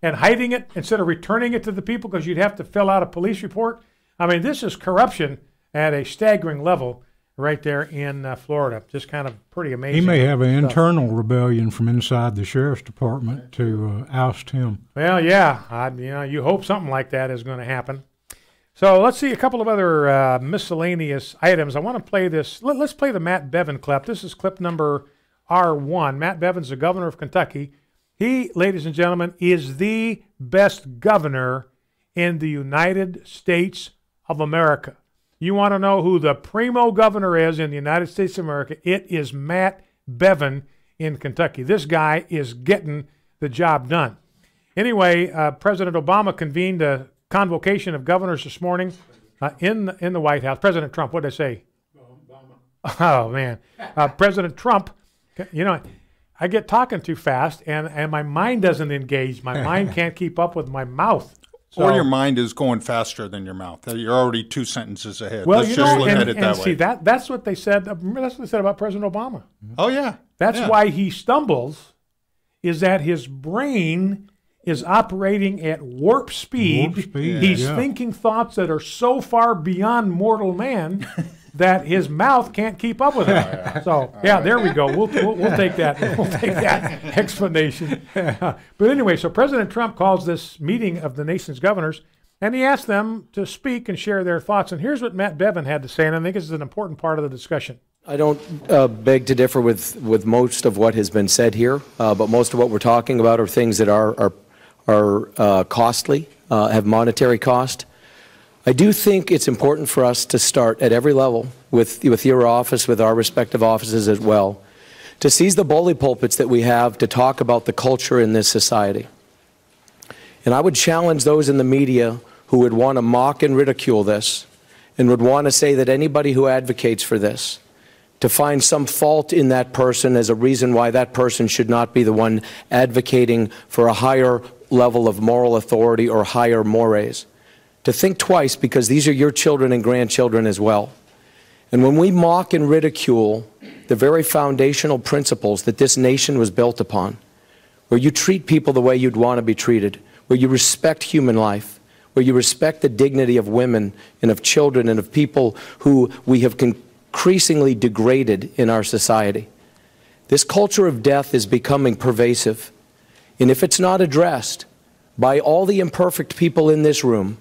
and hiding it instead of returning it to the people because you'd have to fill out a police report. This is corruption at a staggering level right there in Florida. Just kind of pretty amazing. He may have an internal rebellion from inside the sheriff's department to oust him. Well, yeah. You hope something like that is going to happen. So let's see a couple of other miscellaneous items. I want to play this. Let's play the Matt Bevin clip. This is clip number R1. Matt Bevin's the governor of Kentucky. He, ladies and gentlemen, is the best governor in the United States of America. You want to know who the primo governor is in the United States of America? It is Matt Bevin in Kentucky. This guy is getting the job done. Anyway, President Obama convened a convocation of governors this morning in the White House. President Trump, what did I say? Oh, man. President Trump, I get talking too fast, and my mind doesn't engage. My mind can't keep up with my mouth. So, or your mind is going faster than your mouth. You're already 2 sentences ahead. Well, Let's you just know, look at it and that see, way. that's what they said. Remember, that's what they said about President Obama. Oh, yeah. That's why he stumbles, is that his brain is operating at warp speed. He's thinking thoughts that are so far beyond mortal man that his mouth can't keep up with it. So, there we go. We'll take that. We'll take that explanation. But anyway, so President Trump calls this meeting of the nation's governors, and he asked them to speak and share their thoughts. And here's what Matt Bevin had to say, and I think this is an important part of the discussion. I don't beg to differ with most of what has been said here, but most of what we're talking about are things that are costly, have monetary cost. I do think it's important for us to start at every level with your office, with our respective offices as well, to seize the bully pulpits that we have to talk about the culture in this society. And I would challenge those in the media who would want to mock and ridicule this and would want to say that anybody who advocates for this, to find some fault in that person as a reason why that person should not be the one advocating for a higher level of moral authority or higher mores. To think twice, because these are your children and grandchildren as well. And when we mock and ridicule the very foundational principles that this nation was built upon, where you treat people the way you'd want to be treated, where you respect human life, where you respect the dignity of women and of children and of people who we have increasingly degraded in our society. This culture of death is becoming pervasive. And if it's not addressed by all the imperfect people in this room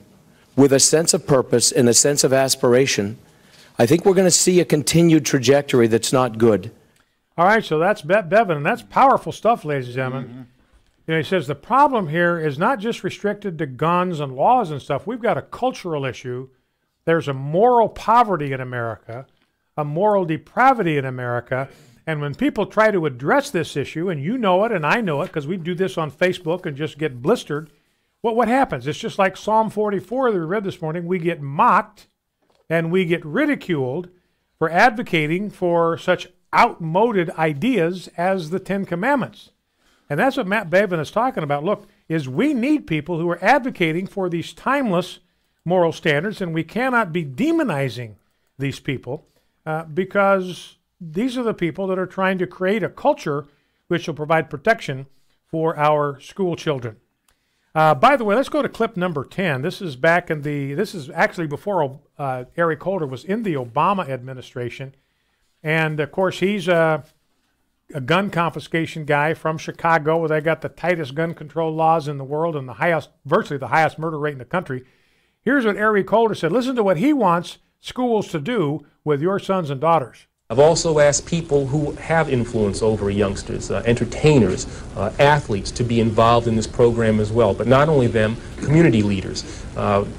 with a sense of purpose and a sense of aspiration, I think we're going to see a continued trajectory that's not good. All right, so that's Bevin, and that's powerful stuff, ladies and gentlemen. You know, he says the problem here is not just restricted to guns and laws and stuff. We've got a cultural issue. There's a moral poverty in America, a moral depravity in America. And when people try to address this issue, and you know it and I know it because we do this on Facebook and just get blistered, what happens? It's just like Psalm 44 that we read this morning. We get mocked and we get ridiculed for advocating for such outmoded ideas as the Ten Commandments. And that's what Matt Bevin is talking about. Look, is we need people who are advocating for these timeless moral standards, and we cannot be demonizing these people because these are the people that are trying to create a culture which will provide protection for our school children. By the way, let's go to clip number 10. This is this is actually before Eric Holder was in the Obama administration. And of course, he's a gun confiscation guy from Chicago, where they got the tightest gun control laws in the world and virtually the highest murder rate in the country. Here's what Eric Holder said. Listen to what he wants schools to do with your sons and daughters. I've also asked people who have influence over youngsters, entertainers, athletes, to be involved in this program as well. But not only them, community leaders,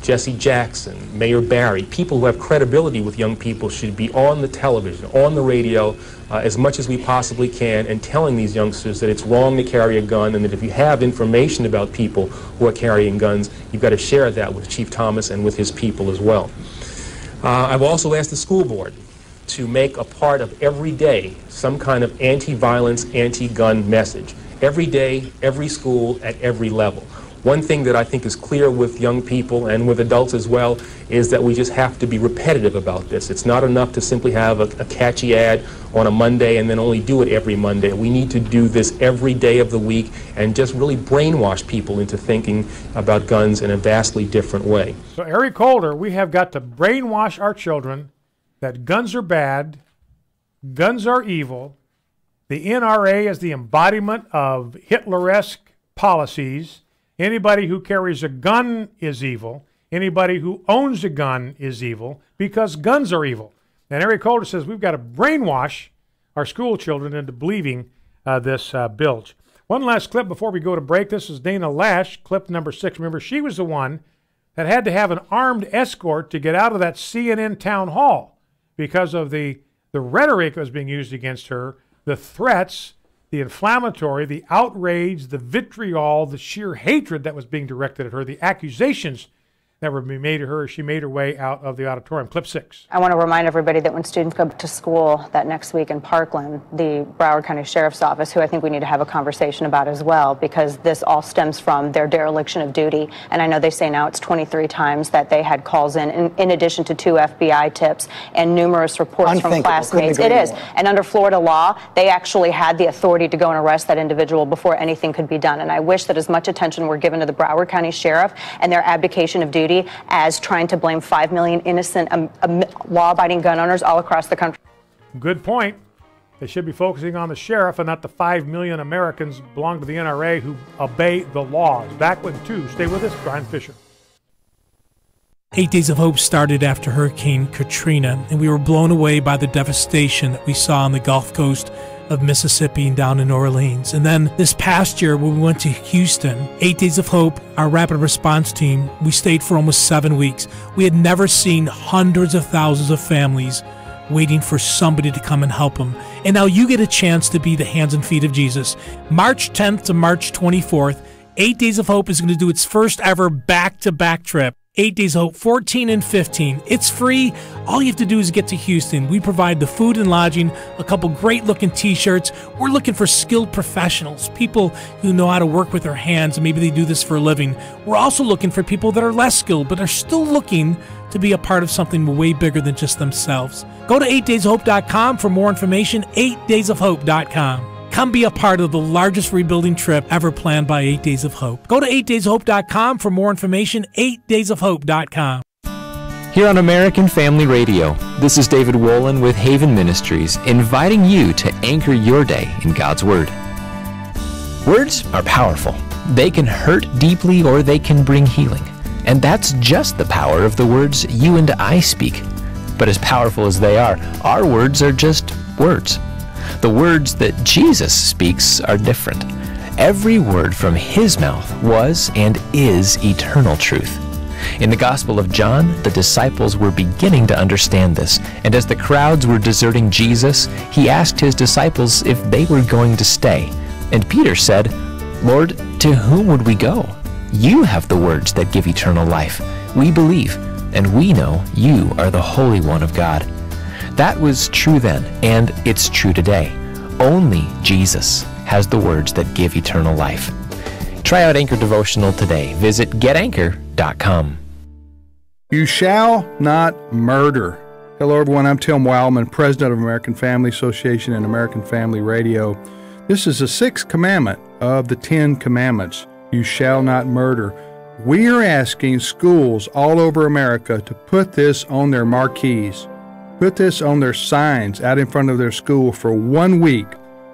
Jesse Jackson, Mayor Barry, people who have credibility with young people should be on the television, on the radio, as much as we possibly can, and telling these youngsters that it's wrong to carry a gun, and that if you have information about people who are carrying guns, you've got to share that with Chief Thomas and with his people as well. I've also asked the school board to make a part of every day some kind of anti-violence, anti-gun message. Every day, every school, at every level. One thing that I think is clear with young people and with adults as well is that we just have to be repetitive about this. It's not enough to simply have a catchy ad on a Monday and then only do it every Monday. We need to do this every day of the week and just really brainwash people into thinking about guns in a vastly different way. So Eric Holder, we have got to brainwash our children that guns are bad, guns are evil, the NRA is the embodiment of Hitler-esque policies, anybody who carries a gun is evil, anybody who owns a gun is evil, because guns are evil. And Eric Holder says we've got to brainwash our school children into believing this bilge. One last clip before we go to break. This is Dana Lash, clip number 6. Remember, she was the one that had to have an armed escort to get out of that CNN town hall because of the rhetoric that was being used against her, the threats, the inflammatory, the outrage, the vitriol, the sheer hatred that was being directed at her, the accusations never made her. She made her way out of the auditorium. Clip 6. I want to remind everybody that when students go to school that next week in Parkland, the Broward County Sheriff's Office, who I think we need to have a conversation about as well, because this all stems from their dereliction of duty. And I know they say now it's 23 times that they had calls in addition to 2 FBI tips and numerous reports from classmates. It is. And under Florida law, they actually had the authority to go and arrest that individual before anything could be done. And I wish that as much attention were given to the Broward County Sheriff and their abdication of duty as trying to blame 5 million innocent law-abiding gun owners all across the country. Good point. They should be focusing on the sheriff and not the 5 million Americans belong to the NRA who obey the laws. Back with 2. Stay with us. Brian Fisher. 8 Days of Hope started after Hurricane Katrina, and we were blown away by the devastation that we saw on the Gulf Coast of Mississippi and down in New Orleans. And then this past year when we went to Houston, 8 Days of Hope, our rapid response team, we stayed for almost 7 weeks. We had never seen hundreds of thousands of families waiting for somebody to come and help them. And now you get a chance to be the hands and feet of Jesus. March 10th to March 24th, 8 Days of Hope is going to do its first ever back-to-back trip. 8 Days of Hope, 14 and 15. It's free. All you have to do is get to Houston. We provide the food and lodging, a couple great-looking T-shirts. We're looking for skilled professionals, people who know how to work with their hands, and maybe they do this for a living. We're also looking for people that are less skilled, but are still looking to be a part of something way bigger than just themselves. Go to 8daysofhope.com for more information, 8daysofhope.com. Come be a part of the largest rebuilding trip ever planned by 8 Days of Hope. Go to 8daysofhope.com for more information, 8daysofhope.com. Here on American Family Radio, this is David Wolin with Haven Ministries, inviting you to anchor your day in God's Word. Words are powerful. They can hurt deeply or they can bring healing. And that's just the power of the words you and I speak. But as powerful as they are, our words are just words. The words that Jesus speaks are different. Every word from his mouth was and is eternal truth. In the Gospel of John, the disciples were beginning to understand this, and as the crowds were deserting Jesus, he asked his disciples if they were going to stay. And Peter said, "Lord, to whom would we go? You have the words that give eternal life. We believe, and we know you are the Holy One of God." That was true then, and it's true today. Only Jesus has the words that give eternal life. Try out Anchor Devotional today. Visit getanchor.com. You shall not murder. Hello, everyone. I'm Tim Wildman, president of American Family Association and American Family Radio. This is the 6th commandment of the 10 commandments. You shall not murder. We are asking schools all over America to put this on their marquees. Put this on their signs out in front of their school for 1 week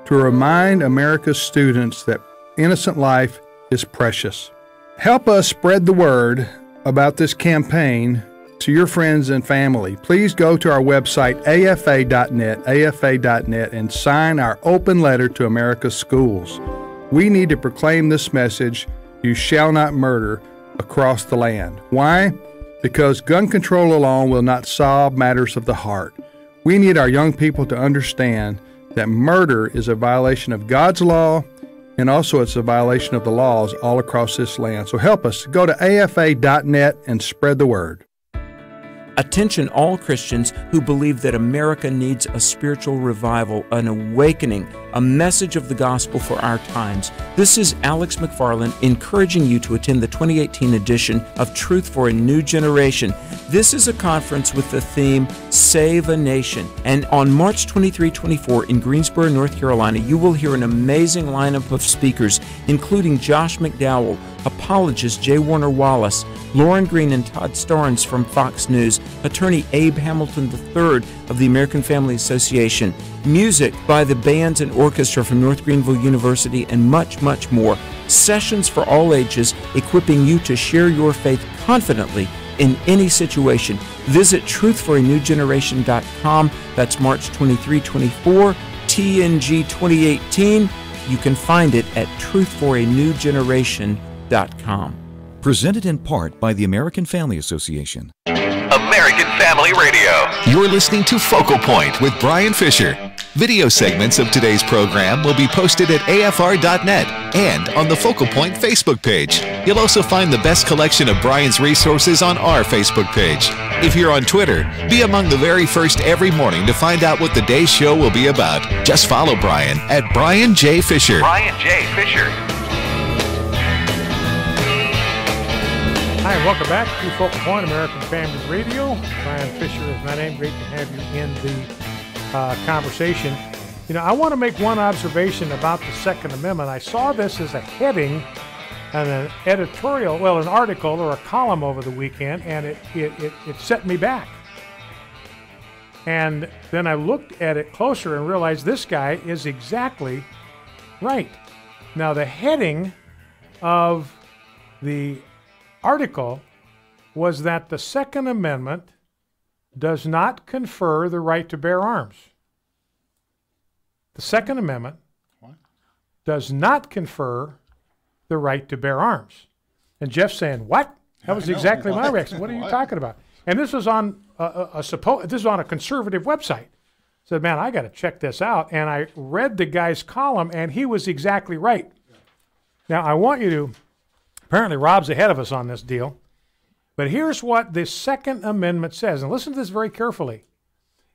to remind America's students that innocent life is precious. Help us spread the word about this campaign to your friends and family. Please go to our website, afa.net, and sign our open letter to America's schools. We need to proclaim this message, you shall not murder, across the land. Why? Because gun control alone will not solve matters of the heart. We need our young people to understand that murder is a violation of God's law, and also it's a violation of the laws all across this land. So help us. Go to afa.net and spread the word. Attention all Christians who believe that America needs a spiritual revival, an awakening, a message of the gospel for our times. This is Alex McFarland encouraging you to attend the 2018 edition of Truth for a New Generation. This is a conference with the theme, Save a Nation. And on March 23-24 in Greensboro, North Carolina, you will hear an amazing lineup of speakers, including Josh McDowell, apologist J. Warner Wallace, Lauren Green and Todd Starnes from Fox News, attorney Abe Hamilton III of the American Family Association, music by the bands and orchestra from North Greenville University, and much, much more. Sessions for all ages, equipping you to share your faith confidently in any situation. Visit truthforanewgeneration.com. That's March 23-24, TNG 2018. You can find it at truthforanewgeneration.com. Presented in part by the American Family Association. American Family Radio. You're listening to Focal Point with Brian Fisher. Video segments of today's program will be posted at afr.net and on the Focal Point Facebook page. You'll also find the best collection of Brian's resources on our Facebook page. If you're on Twitter, be among the very first every morning to find out what the day's show will be about. Just follow Brian at Brian J. Fisher. Brian J. Fisher. Hi, and welcome back to Focal Point, American Family Radio. Brian Fisher is my name. Great to have you in the conversation. You know, I want to make one observation about the Second Amendment. I saw this as a heading and an editorial, well, an article or a column over the weekend, and it set me back. And then I looked at it closer and realized this guy is exactly right. Now, the heading of the article was that the Second Amendment does not confer the right to bear arms. The Second Amendment does not confer the right to bear arms. And Jeff's saying, what? That was exactly my reaction. What are you talking about? And this was on this was on a conservative website. I said, man, I got to check this out. And I read the guy's column, and he was exactly right. Now, I want you to, apparently Rob's ahead of us on this deal. But here's what the Second Amendment says, and listen to this very carefully.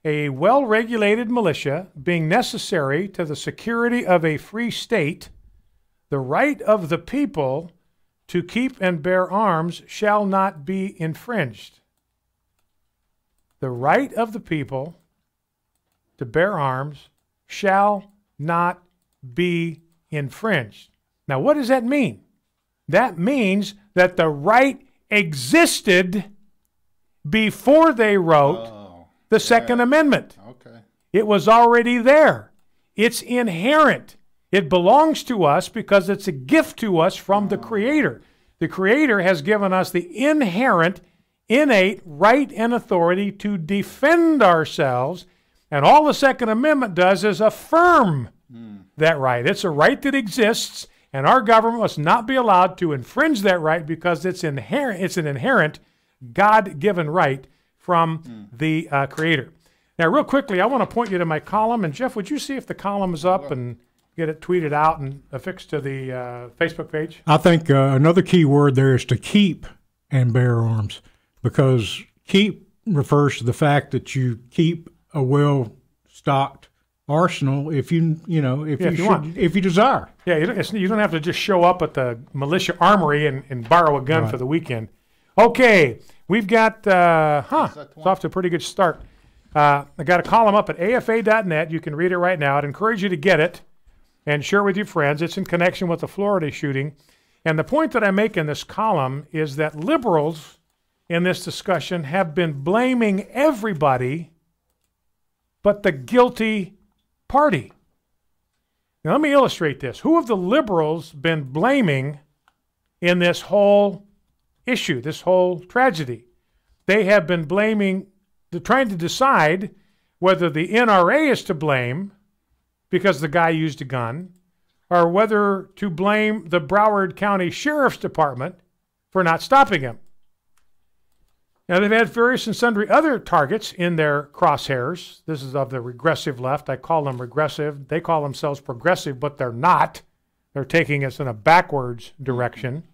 A well-regulated militia being necessary to the security of a free state, the right of the people to keep and bear arms shall not be infringed. The right of the people to bear arms shall not be infringed. Now, what does that mean? That means that the right existed before they wrote the Second Amendment. Okay. It was already there. It's inherent. It belongs to us because it's a gift to us from the Creator. The Creator has given us the inherent, innate right and authority to defend ourselves, and all the Second Amendment does is affirm that right. It's a right that exists, and our government must not be allowed to infringe that right because it's inherent. It's an inherent God-given right from the Creator. Now, real quickly, I want to point you to my column. And, Jeff, would you see if the column is up and get it tweeted out and affixed to the Facebook page? I think another key word there is to keep and bear arms, because keep refers to the fact that you keep a well-stocked arsenal if you desire. Yeah, you don't have to just show up at the militia armory and borrow a gun for the weekend. Okay, we've got, it's off to a pretty good start. I got a column up at afa.net. You can read it right now. I'd encourage you to get it and share it with your friends. It's in connection with the Florida shooting. And the point that I make in this column is that liberals in this discussion have been blaming everybody but the guilty party. Now, let me illustrate this. Who have the liberals been blaming in this whole issue, this whole tragedy? They have been blaming, they're trying to decide whether the NRA is to blame because the guy used a gun, or whether to blame the Broward County Sheriff's Department for not stopping him. Now, they've had various and sundry other targets in their crosshairs. This is of the regressive left. I call them regressive. They call themselves progressive, but they're not. They're taking us in a backwards direction.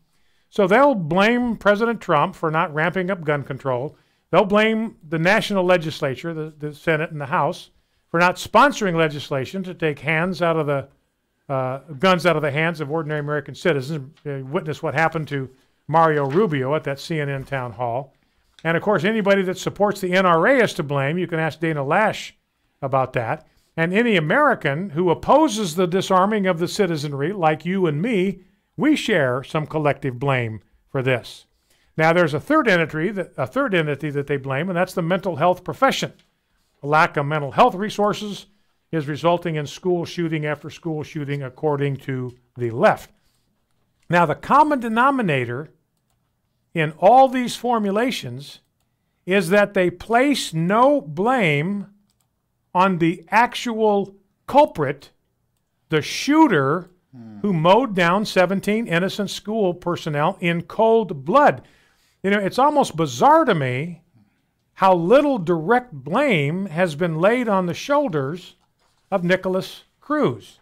So they'll blame President Trump for not ramping up gun control. They'll blame the national legislature, the Senate and the House, for not sponsoring legislation to take guns out of the hands of ordinary American citizens. Witness what happened to Mario Rubio at that CNN town hall. And, of course, anybody that supports the NRA is to blame. You can ask Dana Lash about that. And any American who opposes the disarming of the citizenry, like you and me, we share some collective blame for this. Now, there's a third entity that they blame, and that's the mental health profession. A lack of mental health resources is resulting in school shooting after school shooting, according to the left. Now, the common denominator in all these formulations is that they place no blame on the actual culprit, the shooter who mowed down 17 innocent school personnel in cold blood. You know, it's almost bizarre to me how little direct blame has been laid on the shoulders of Nicholas Cruz.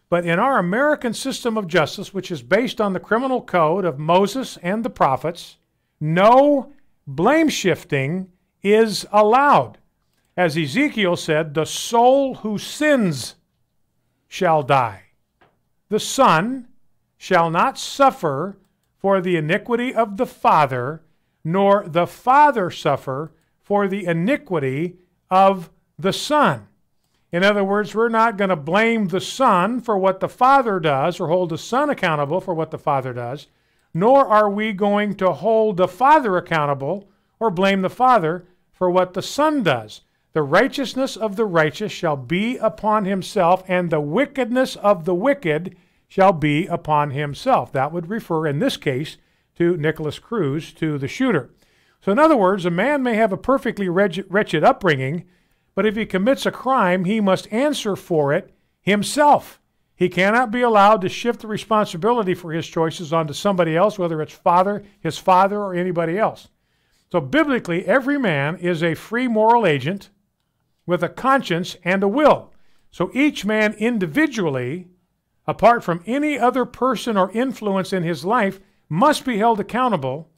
But in our American system of justice, which is based on the criminal code of Moses and the prophets, no blame shifting is allowed. As Ezekiel said, the soul who sins shall die. The son shall not suffer for the iniquity of the father, nor the father suffer for the iniquity of the son. In other words, we're not going to blame the son for what the father does or hold the son accountable for what the father does, nor are we going to hold the father accountable or blame the father for what the son does. The righteousness of the righteous shall be upon himself, and the wickedness of the wicked shall be upon himself. That would refer, in this case, to Nicholas Cruz, to the shooter. So in other words, a man may have a perfectly wretched upbringing, but if he commits a crime, he must answer for it himself. He cannot be allowed to shift the responsibility for his choices onto somebody else, whether it's his father, or anybody else. So biblically, every man is a free moral agent with a conscience and a will. So each man individually, apart from any other person or influence in his life, must be held accountable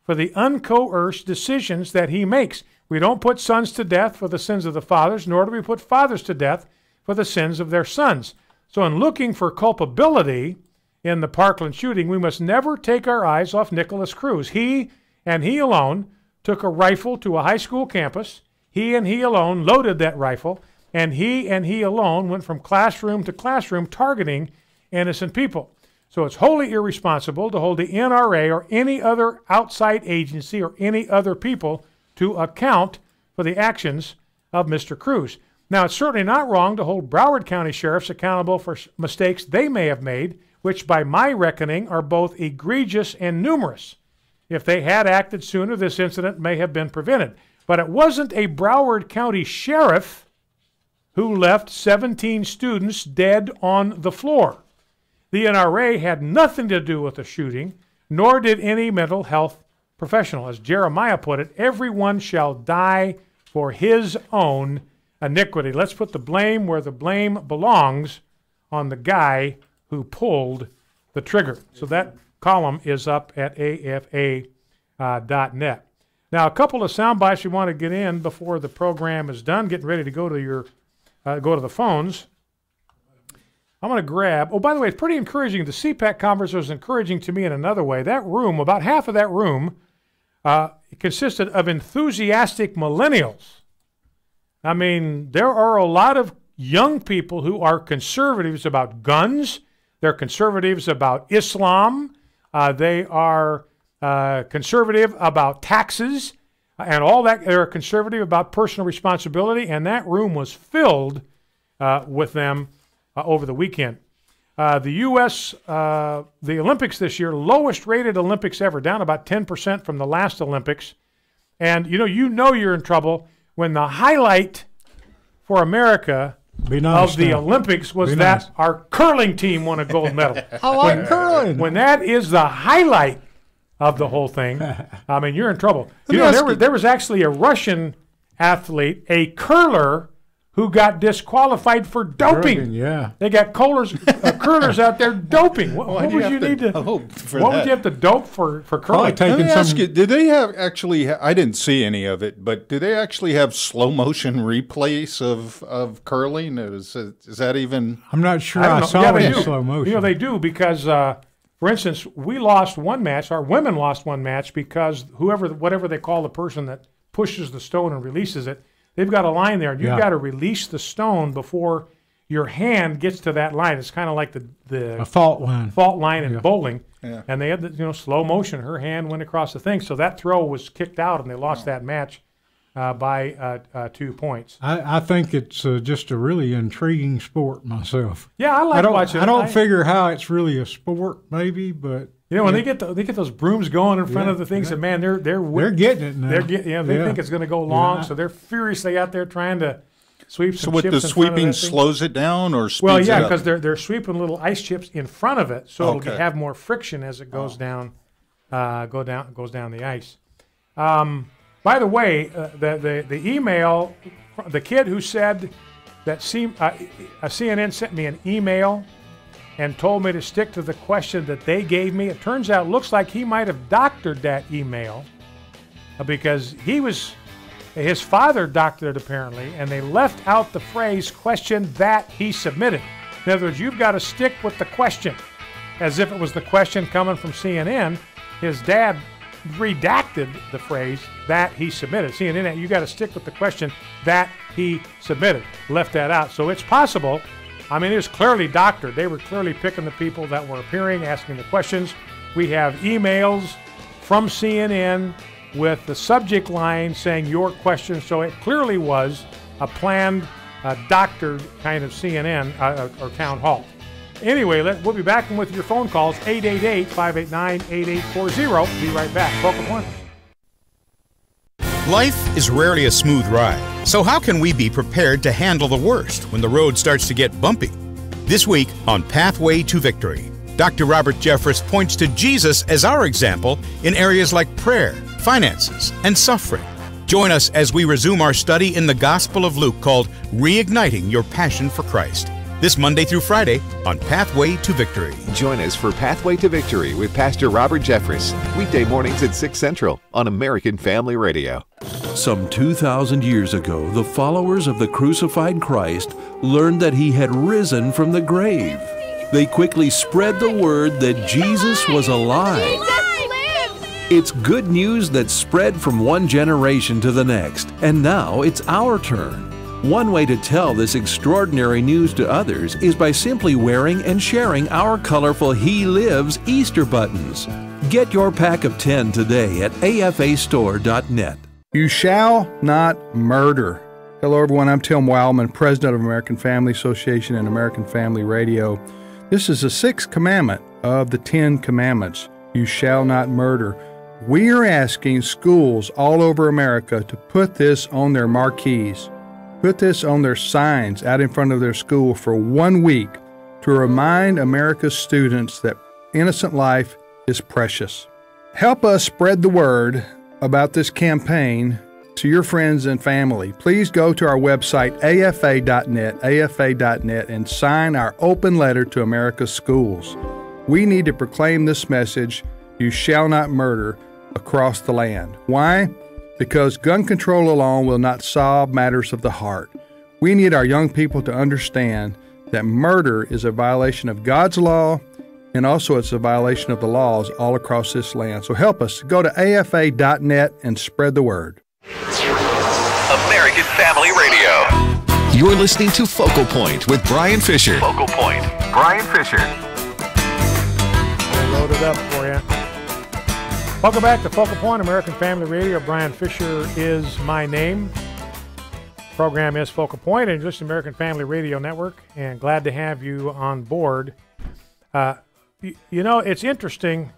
for the uncoerced decisions that he makes. We don't put sons to death for the sins of the fathers, nor do we put fathers to death for the sins of their sons. So in looking for culpability in the Parkland shooting, we must never take our eyes off Nicholas Cruz. He and he alone took a rifle to a high school campus. He and he alone loaded that rifle, and he alone went from classroom to classroom targeting innocent people. So it's wholly irresponsible to hold the NRA or any other outside agency or any other people to account for the actions of Mr. Cruz. Now, it's certainly not wrong to hold Broward County sheriffs accountable for mistakes they may have made, which by my reckoning are both egregious and numerous. If they had acted sooner, this incident may have been prevented. But it wasn't a Broward County sheriff who left 17 students dead on the floor. The NRA had nothing to do with the shooting, nor did any mental health professional. As Jeremiah put it, everyone shall die for his own iniquity. Let's put the blame where the blame belongs, on the guy who pulled the trigger. So that column is up at afa.net. Now, a couple of sound bites we want to get in before the program is done. Getting ready to go to the phones. I'm going to grab, oh, by the way, it's pretty encouraging. The CPAC conference was encouraging to me in another way. That room, about half of that room, consisted of enthusiastic millennials. I mean, there are a lot of young people who are conservatives about guns. They're conservatives about Islam. They are conservative about taxes and all that. They're conservative about personal responsibility, and that room was filled with them over the weekend. The U.S., the Olympics this year, lowest rated Olympics ever, down about 10% from the last Olympics. And you know you're in trouble when the highlight for America of the Olympics was that our curling team won a gold medal. I like curling. When that is the highlight of the whole thing, I mean, you're in trouble. There was actually a Russian athlete, a curler, who got disqualified for doping. Yeah. They got curlers out there doping. What would you need to dope for what would you have to dope for curling? Let me ask you, did they have I didn't see any of it, but do they actually have slow motion replays of curling? Is that even? I'm not sure I saw it in slow motion. You know, they do because, for instance, we lost one match. Our women lost one match because whatever they call the person that pushes the stone and releases it, they've got a line there, and you've got to release the stone before your hand gets to that line. It's kind of like the fault line in bowling. Yeah. And they had slow motion. Her hand went across the thing, so that throw was kicked out, and they lost that match by 2 points. I think it's just a really intriguing sport myself. Yeah, I like watching it. I don't figure how it's really a sport, maybe, but when they get those brooms going in front of the things, and man, they're getting it now. They think it's going to go long, so they're furiously out there trying to sweep some chips. So what, the sweeping slows it down or speeds it up? Well, yeah, because they're sweeping little ice chips in front of it, so it'll have more friction as it goes down, goes down the ice. By the way, the email, the kid who said that CNN sent me an email and told me to stick to the question that they gave me. It turns out, looks like he might have doctored that email because his father doctored it apparently, and they left out the phrase question that he submitted. In other words, you've got to stick with the question as if it was the question coming from CNN. His dad redacted the phrase that he submitted. CNN, you got to stick with the question that he submitted. Left that out. So it's possible. I mean, it was clearly doctored. They were clearly picking the people that were appearing, asking the questions. We have emails from CNN with the subject line saying your question. So it clearly was a planned, doctored kind of CNN or town hall. Anyway, we'll be back with your phone calls, 888-589-8840. Be right back. Focal Point. Life is rarely a smooth ride, so how can we be prepared to handle the worst when the road starts to get bumpy? This week on Pathway to Victory, Dr. Robert Jeffress points to Jesus as our example in areas like prayer, finances, and suffering. Join us as we resume our study in the Gospel of Luke called Reigniting Your Passion for Christ. This Monday through Friday on Pathway to Victory. Join us for Pathway to Victory with Pastor Robert Jeffress, weekday mornings at 6 Central on American Family Radio. Some 2,000 years ago, the followers of the crucified Christ learned that he had risen from the grave. They quickly spread the word that Jesus was alive. It's good news that spread from one generation to the next, and now it's our turn. One way to tell this extraordinary news to others is by simply wearing and sharing our colorful He Lives Easter buttons. Get your pack of 10 today at afastore.net. You shall not murder. Hello, everyone. I'm Tim Wildman, president of American Family Association and American Family Radio. This is the sixth commandment of the 10 commandments. You shall not murder. We are asking schools all over America to put this on their marquees. Put this on their signs out in front of their school for 1 week to remind America's students that innocent life is precious. Help us spread the word about this campaign to your friends and family. Please go to our website, afa.net, and sign our open letter to America's schools. We need to proclaim this message, you shall not murder, across the land. Why? Because gun control alone will not solve matters of the heart. We need our young people to understand that murder is a violation of God's law, and also it's a violation of the laws all across this land. So help us. Go to afa.net and spread the word. American Family Radio. You're listening to Focal Point with Brian Fisher. Focal Point. Brian Fisher. I'll load it up for you. Welcome back to Focal Point, American Family Radio. Brian Fisher is my name. Program is Focal Point and just American Family Radio Network, and glad to have you on board. You know, it's interesting.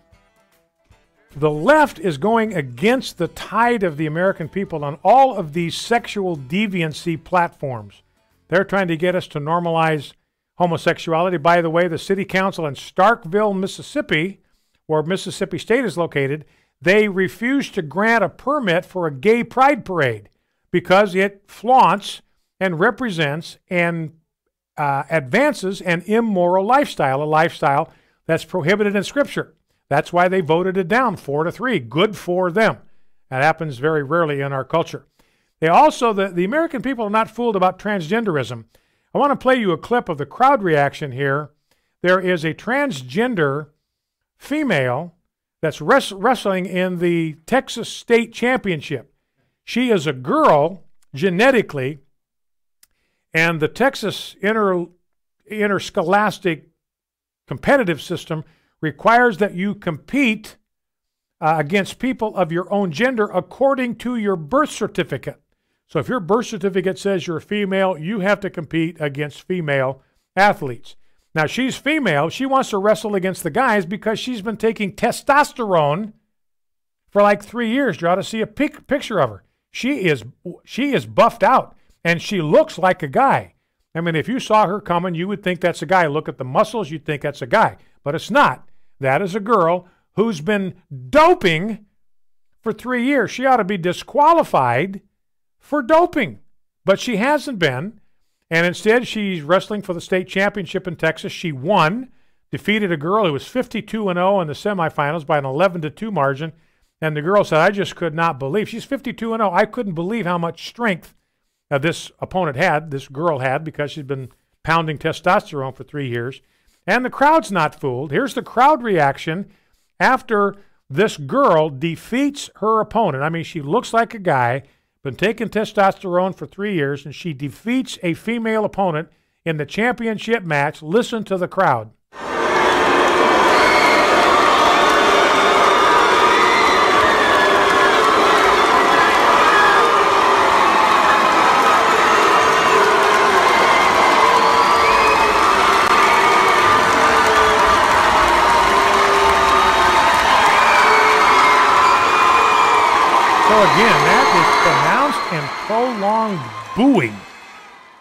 The left is going against the tide of the American people on all of these sexual deviancy platforms. They're trying to get us to normalize homosexuality. By the way, the city council in Starkville, Mississippi, where Mississippi State is located, they refused to grant a permit for a gay pride parade because it flaunts and represents and advances an immoral lifestyle, a lifestyle that's prohibited in Scripture. That's why they voted it down 4-3. Good for them. That happens very rarely in our culture. They also, the American people are not fooled about transgenderism. I want to play you a clip of the crowd reaction here. There is a transgender female that's wrestling in the Texas State Championship. She is a girl genetically, and the Texas interscholastic competitive system requires that you compete against people of your own gender according to your birth certificate. So if your birth certificate says you're a female, you have to compete against female athletes. Now, she's female. She wants to wrestle against the guys because she's been taking testosterone for like 3 years. You ought to see a picture of her. She is buffed out, and she looks like a guy. I mean, if you saw her coming, you would think that's a guy. Look at the muscles, you'd think that's a guy. But it's not. That is a girl who's been doping for 3 years. She ought to be disqualified for doping, but she hasn't been. And instead, she's wrestling for the state championship in Texas. She won, defeated a girl who was 52-0 in the semifinals by an 11-2 margin. And the girl said, I just could not believe. She's 52-0. I couldn't believe how much strength this opponent had, this girl had, because she'd been pounding testosterone for 3 years. And the crowd's not fooled. Here's the crowd reaction after this girl defeats her opponent. I mean, she looks like a guy, been taking testosterone for 3 years, and she defeats a female opponent in the championship match. Listen to the crowd. So again, that is pronounced and prolonged booing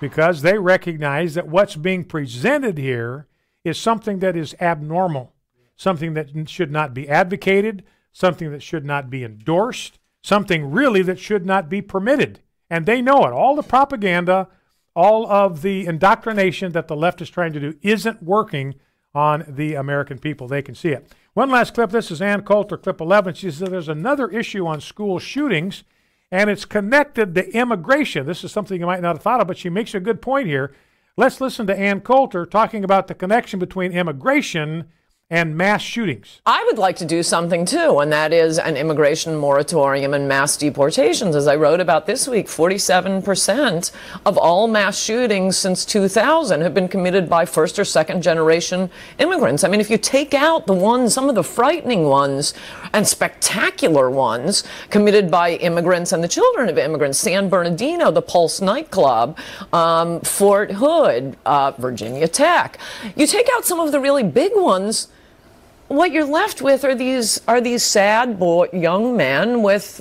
because they recognize that what's being presented here is something that is abnormal, something that should not be advocated, something that should not be endorsed, something really that should not be permitted. And they know it. All the propaganda, all of the indoctrination that the left is trying to do isn't working on the American people. They can see it. One last clip. This is Ann Coulter, clip 11. She says there's another issue on school shootings, and it's connected to immigration. This is something you might not have thought of, but she makes a good point here. Let's listen to Ann Coulter talking about the connection between immigration and mass shootings. I would like to do something too, and that is an immigration moratorium and mass deportations. As I wrote about this week, 47% of all mass shootings since 2000 have been committed by first or second generation immigrants. I mean, if you take out the ones, some of the frightening ones and spectacular ones committed by immigrants and the children of immigrants, San Bernardino, the Pulse nightclub, Fort Hood, Virginia Tech. You take out some of the really big ones, what you're left with are these sad young men with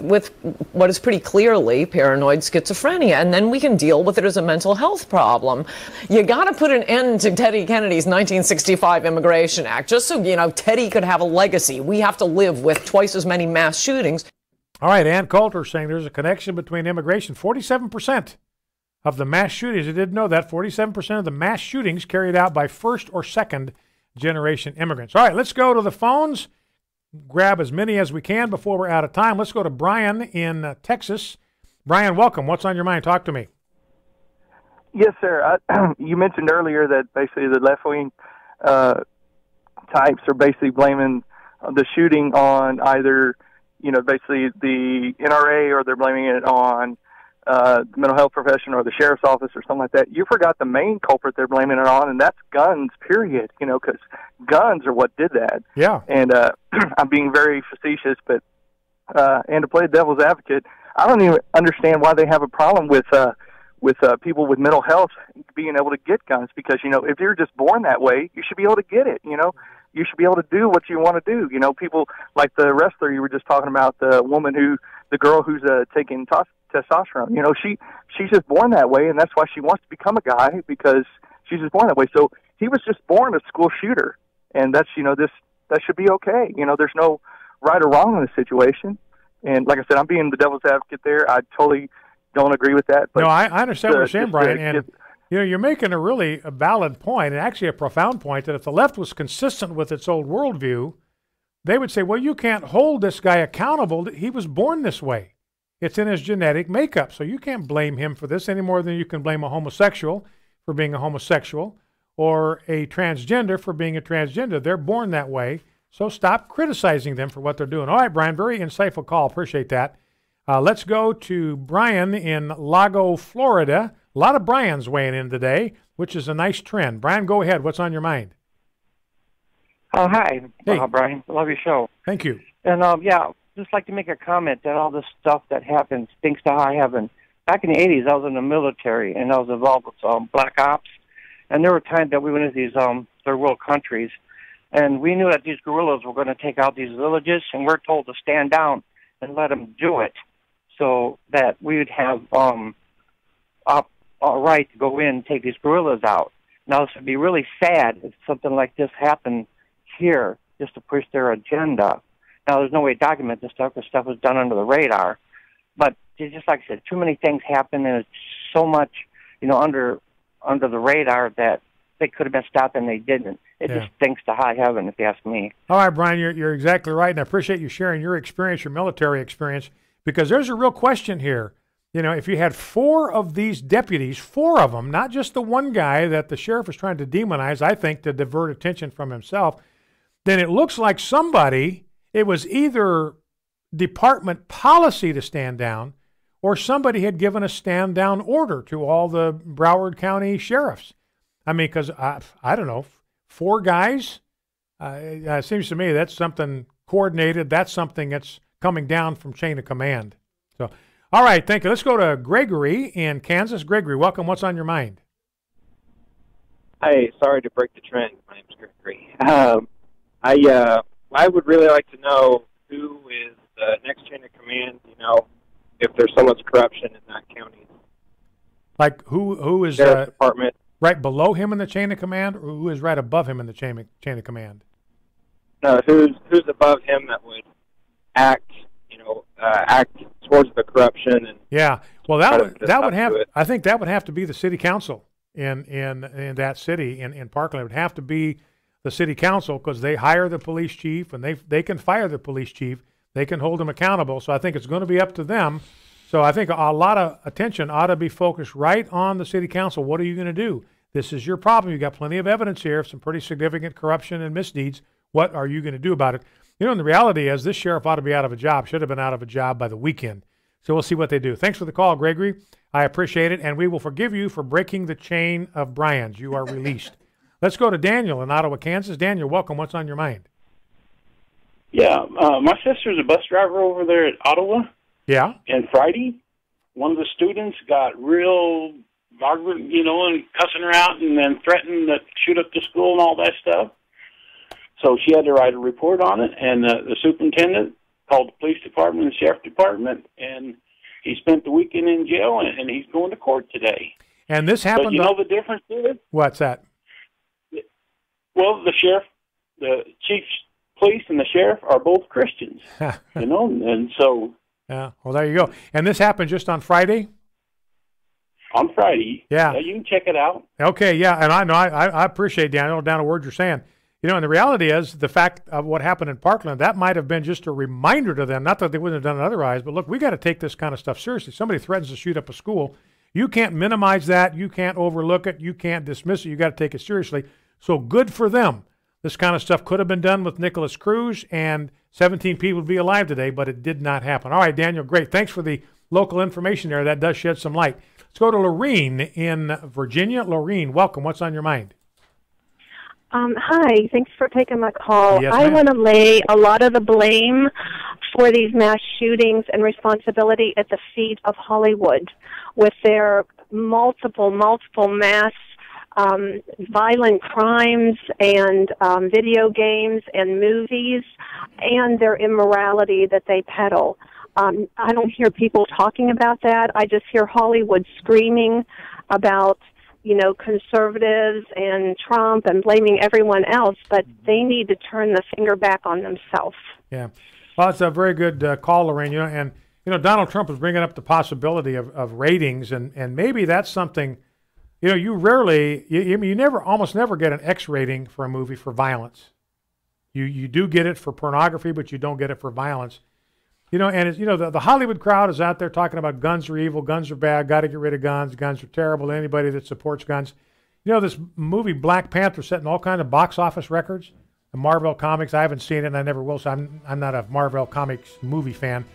what is pretty clearly paranoid schizophrenia, and then we can deal with it as a mental health problem. You got to put an end to Teddy Kennedy's 1965 Immigration Act, just so Teddy could have a legacy. We have to live with twice as many mass shootings. All right, Ann Coulter saying there's a connection between immigration. 47% of the mass shootings, I didn't know that, 47% of the mass shootings carried out by first or second generation immigrants. All right, let's go to the phones, grab as many as we can before we're out of time. Let's go to Brian in Texas. Brian, welcome. What's on your mind? Talk to me. Yes, sir. You mentioned earlier that basically the left-wing types are basically blaming the shooting on either, basically the NRA, or they're blaming it on the mental health profession or the sheriff's office or something like that. You forgot the main culprit they're blaming it on, and that's guns, period, because guns are what did that. Yeah. And I'm being very facetious, but and to play devil's advocate, I don't even understand why they have a problem with people with mental health being able to get guns, because, if you're just born that way, you should be able to get it, You should be able to do what you want to do. People like the wrestler you were just talking about, the girl who's taking testosterone. She's just born that way, and that's why she wants to become a guy, because she's just born that way. So he was just born a school shooter, and that's that should be okay. There's no right or wrong in this situation. And like I said, I'm being the devil's advocate there. I totally don't agree with that. But no, I understand what you're saying, Brian. And you're making a valid point, and actually a profound point, that if the left was consistent with its old worldview, they would say, well, you can't hold this guy accountable. He was born this way. It's in his genetic makeup, so you can't blame him for this any more than you can blame a homosexual for being a homosexual or a transgender for being a transgender. They're born that way, so stop criticizing them for what they're doing. All right, Brian, very insightful call. Appreciate that. Let's go to Brian in Lago, Florida. A lot of Brians weighing in today, which is a nice trend. Brian, go ahead. What's on your mind? Oh, hi, hey. Brian. I love your show. Thank you. And, just like to make a comment that all this stuff that happens stinks to high heaven. Back in the 80s, I was in the military, and I was involved with black ops. And there were times that we went into these third world countries, and we knew that these guerrillas were going to take out these villages, and we're told to stand down and let them do it, so that we would have a right to go in and take these guerrillas out. Now, this would be really sad if something like this happened here, just to push their agenda. Now, there's no way to document this stuff because stuff was done under the radar. But just like I said, too many things happen, and it's so much, under under the radar that they could have been stopped and they didn't. It just stinks to high heaven, if you ask me. All right, Brian, you're exactly right, and I appreciate you sharing your experience, your military experience, because there's a real question here. You know, if you had 4 of these deputies, 4 of them, not just the one guy that the sheriff was trying to demonize, I think, to divert attention from himself, then it looks like it was either department policy to stand down, or somebody had given a stand down order to all the Broward County sheriffs. I mean, because I don't know, 4 guys? It seems to me that's something coordinated. That's something that's coming down from chain of command. So, all right, thank you. Let's go to Gregory in Kansas. Gregory, welcome. What's on your mind? Hi, sorry to break the trend. My name's Gregory. I would really like to know who is the next chain of command, you know, if there's so much corruption in that county. Like who is Sheriff's Department. Right below him in the chain of command, or who is right above him in the chain of command? No, who's above him that would act, act towards the corruption and well, that would have. I think that would have to be the city council in that city in Parkland. It would have to be the city council, because they hire the police chief and they can fire the police chief. They can hold him accountable. So I think it's going to be up to them. So I think a lot of attention ought to be focused right on the city council. What are you going to do? This is your problem. You've got plenty of evidence here of some pretty significant corruption and misdeeds. What are you going to do about it? You know, and the reality is this sheriff ought to be out of a job, should have been out of a job by the weekend. So we'll see what they do. Thanks for the call, Gregory. I appreciate it, and we will forgive you for breaking the chain of Brian's. You are released. Let's go to Daniel in Ottawa, Kansas. Daniel, welcome. What's on your mind? Yeah, my sister's a bus driver over there at Ottawa. Yeah. And Friday, one of the students got real violent, and cussing her out and then threatened to shoot up the school and all that stuff. So she had to write a report on it, and the superintendent called the police department and the sheriff department, and he spent the weekend in jail, and he's going to court today. And this happened... But you know the difference is? What's that? Well, the sheriff, the chief police and the sheriff are both Christians, and so... Yeah, well, there you go. And this happened just on Friday? On Friday. Yeah. You can check it out. Okay, yeah, and I know I appreciate, Daniel, down a word you're saying. And the reality is the fact of what happened in Parkland, that might have been just a reminder to them, not that they wouldn't have done it otherwise, but look, we got to take this kind of stuff seriously. Somebody threatens to shoot up a school. You can't minimize that. You can't overlook it. You can't dismiss it. You got to take it seriously. So good for them. This kind of stuff could have been done with Nicholas Cruz, and 17 people would be alive today, but it did not happen. All right, Daniel, great. Thanks for the local information there. That does shed some light. Let's go to Lorene in Virginia. Lorene, welcome. What's on your mind? Hi, thanks for taking my call. Yes, I ma'am. want to lay a lot of the blame for these mass shootings and responsibility at the feet of Hollywood with their multiple mass violent crimes and video games and movies and their immorality that they peddle. I don't hear people talking about that. I just hear Hollywood screaming about conservatives and Trump and blaming everyone else, but they need to turn the finger back on themselves. Yeah. Well, that's a very good call, Lorraine. And Donald Trump was bringing up the possibility of ratings, and maybe that's something, you rarely, you almost never get an X rating for a movie for violence. You do get it for pornography, but you don't get it for violence. And it's, the Hollywood crowd is out there talking about guns are evil, guns are bad, got to get rid of guns, guns are terrible to anybody that supports guns. This movie Black Panther setting all kinds of box office records. The Marvel Comics, I haven't seen it and I never will, so I'm not a Marvel Comics movie fan.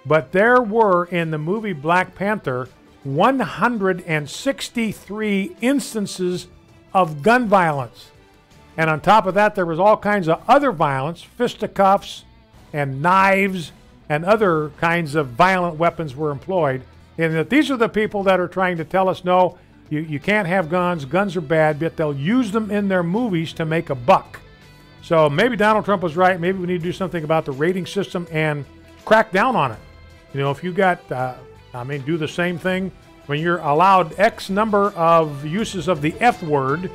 But there were, in the movie Black Panther, 163 instances of gun violence. And on top of that, there was all kinds of other violence, fisticuffs and knives, and other kinds of violent weapons were employed. And that these are the people that are trying to tell us, no, you can't have guns, guns are bad, but they'll use them in their movies to make a buck. So maybe Donald Trump was right. Maybe we need to do something about the rating system and crack down on it. If you got, do the same thing. When you're allowed X number of uses of the F word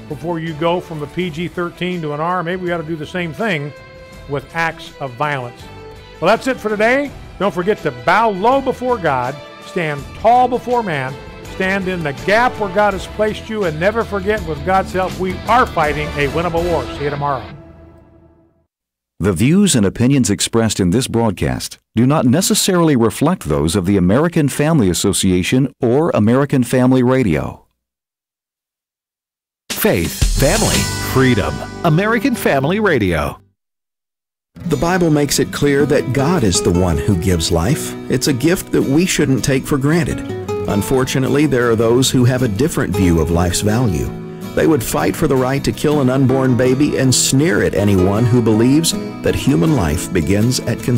before you go from a PG-13 to an R, maybe we ought to do the same thing with acts of violence. Well, that's it for today. Don't forget to bow low before God, stand tall before man, stand in the gap where God has placed you, and never forget, with God's help, we are fighting a winnable war. See you tomorrow. The views and opinions expressed in this broadcast do not necessarily reflect those of the American Family Association or American Family Radio. Faith, family, freedom. American Family Radio. The Bible makes it clear that God is the one who gives life. It's a gift that we shouldn't take for granted. Unfortunately, there are those who have a different view of life's value. They would fight for the right to kill an unborn baby and sneer at anyone who believes that human life begins at conception.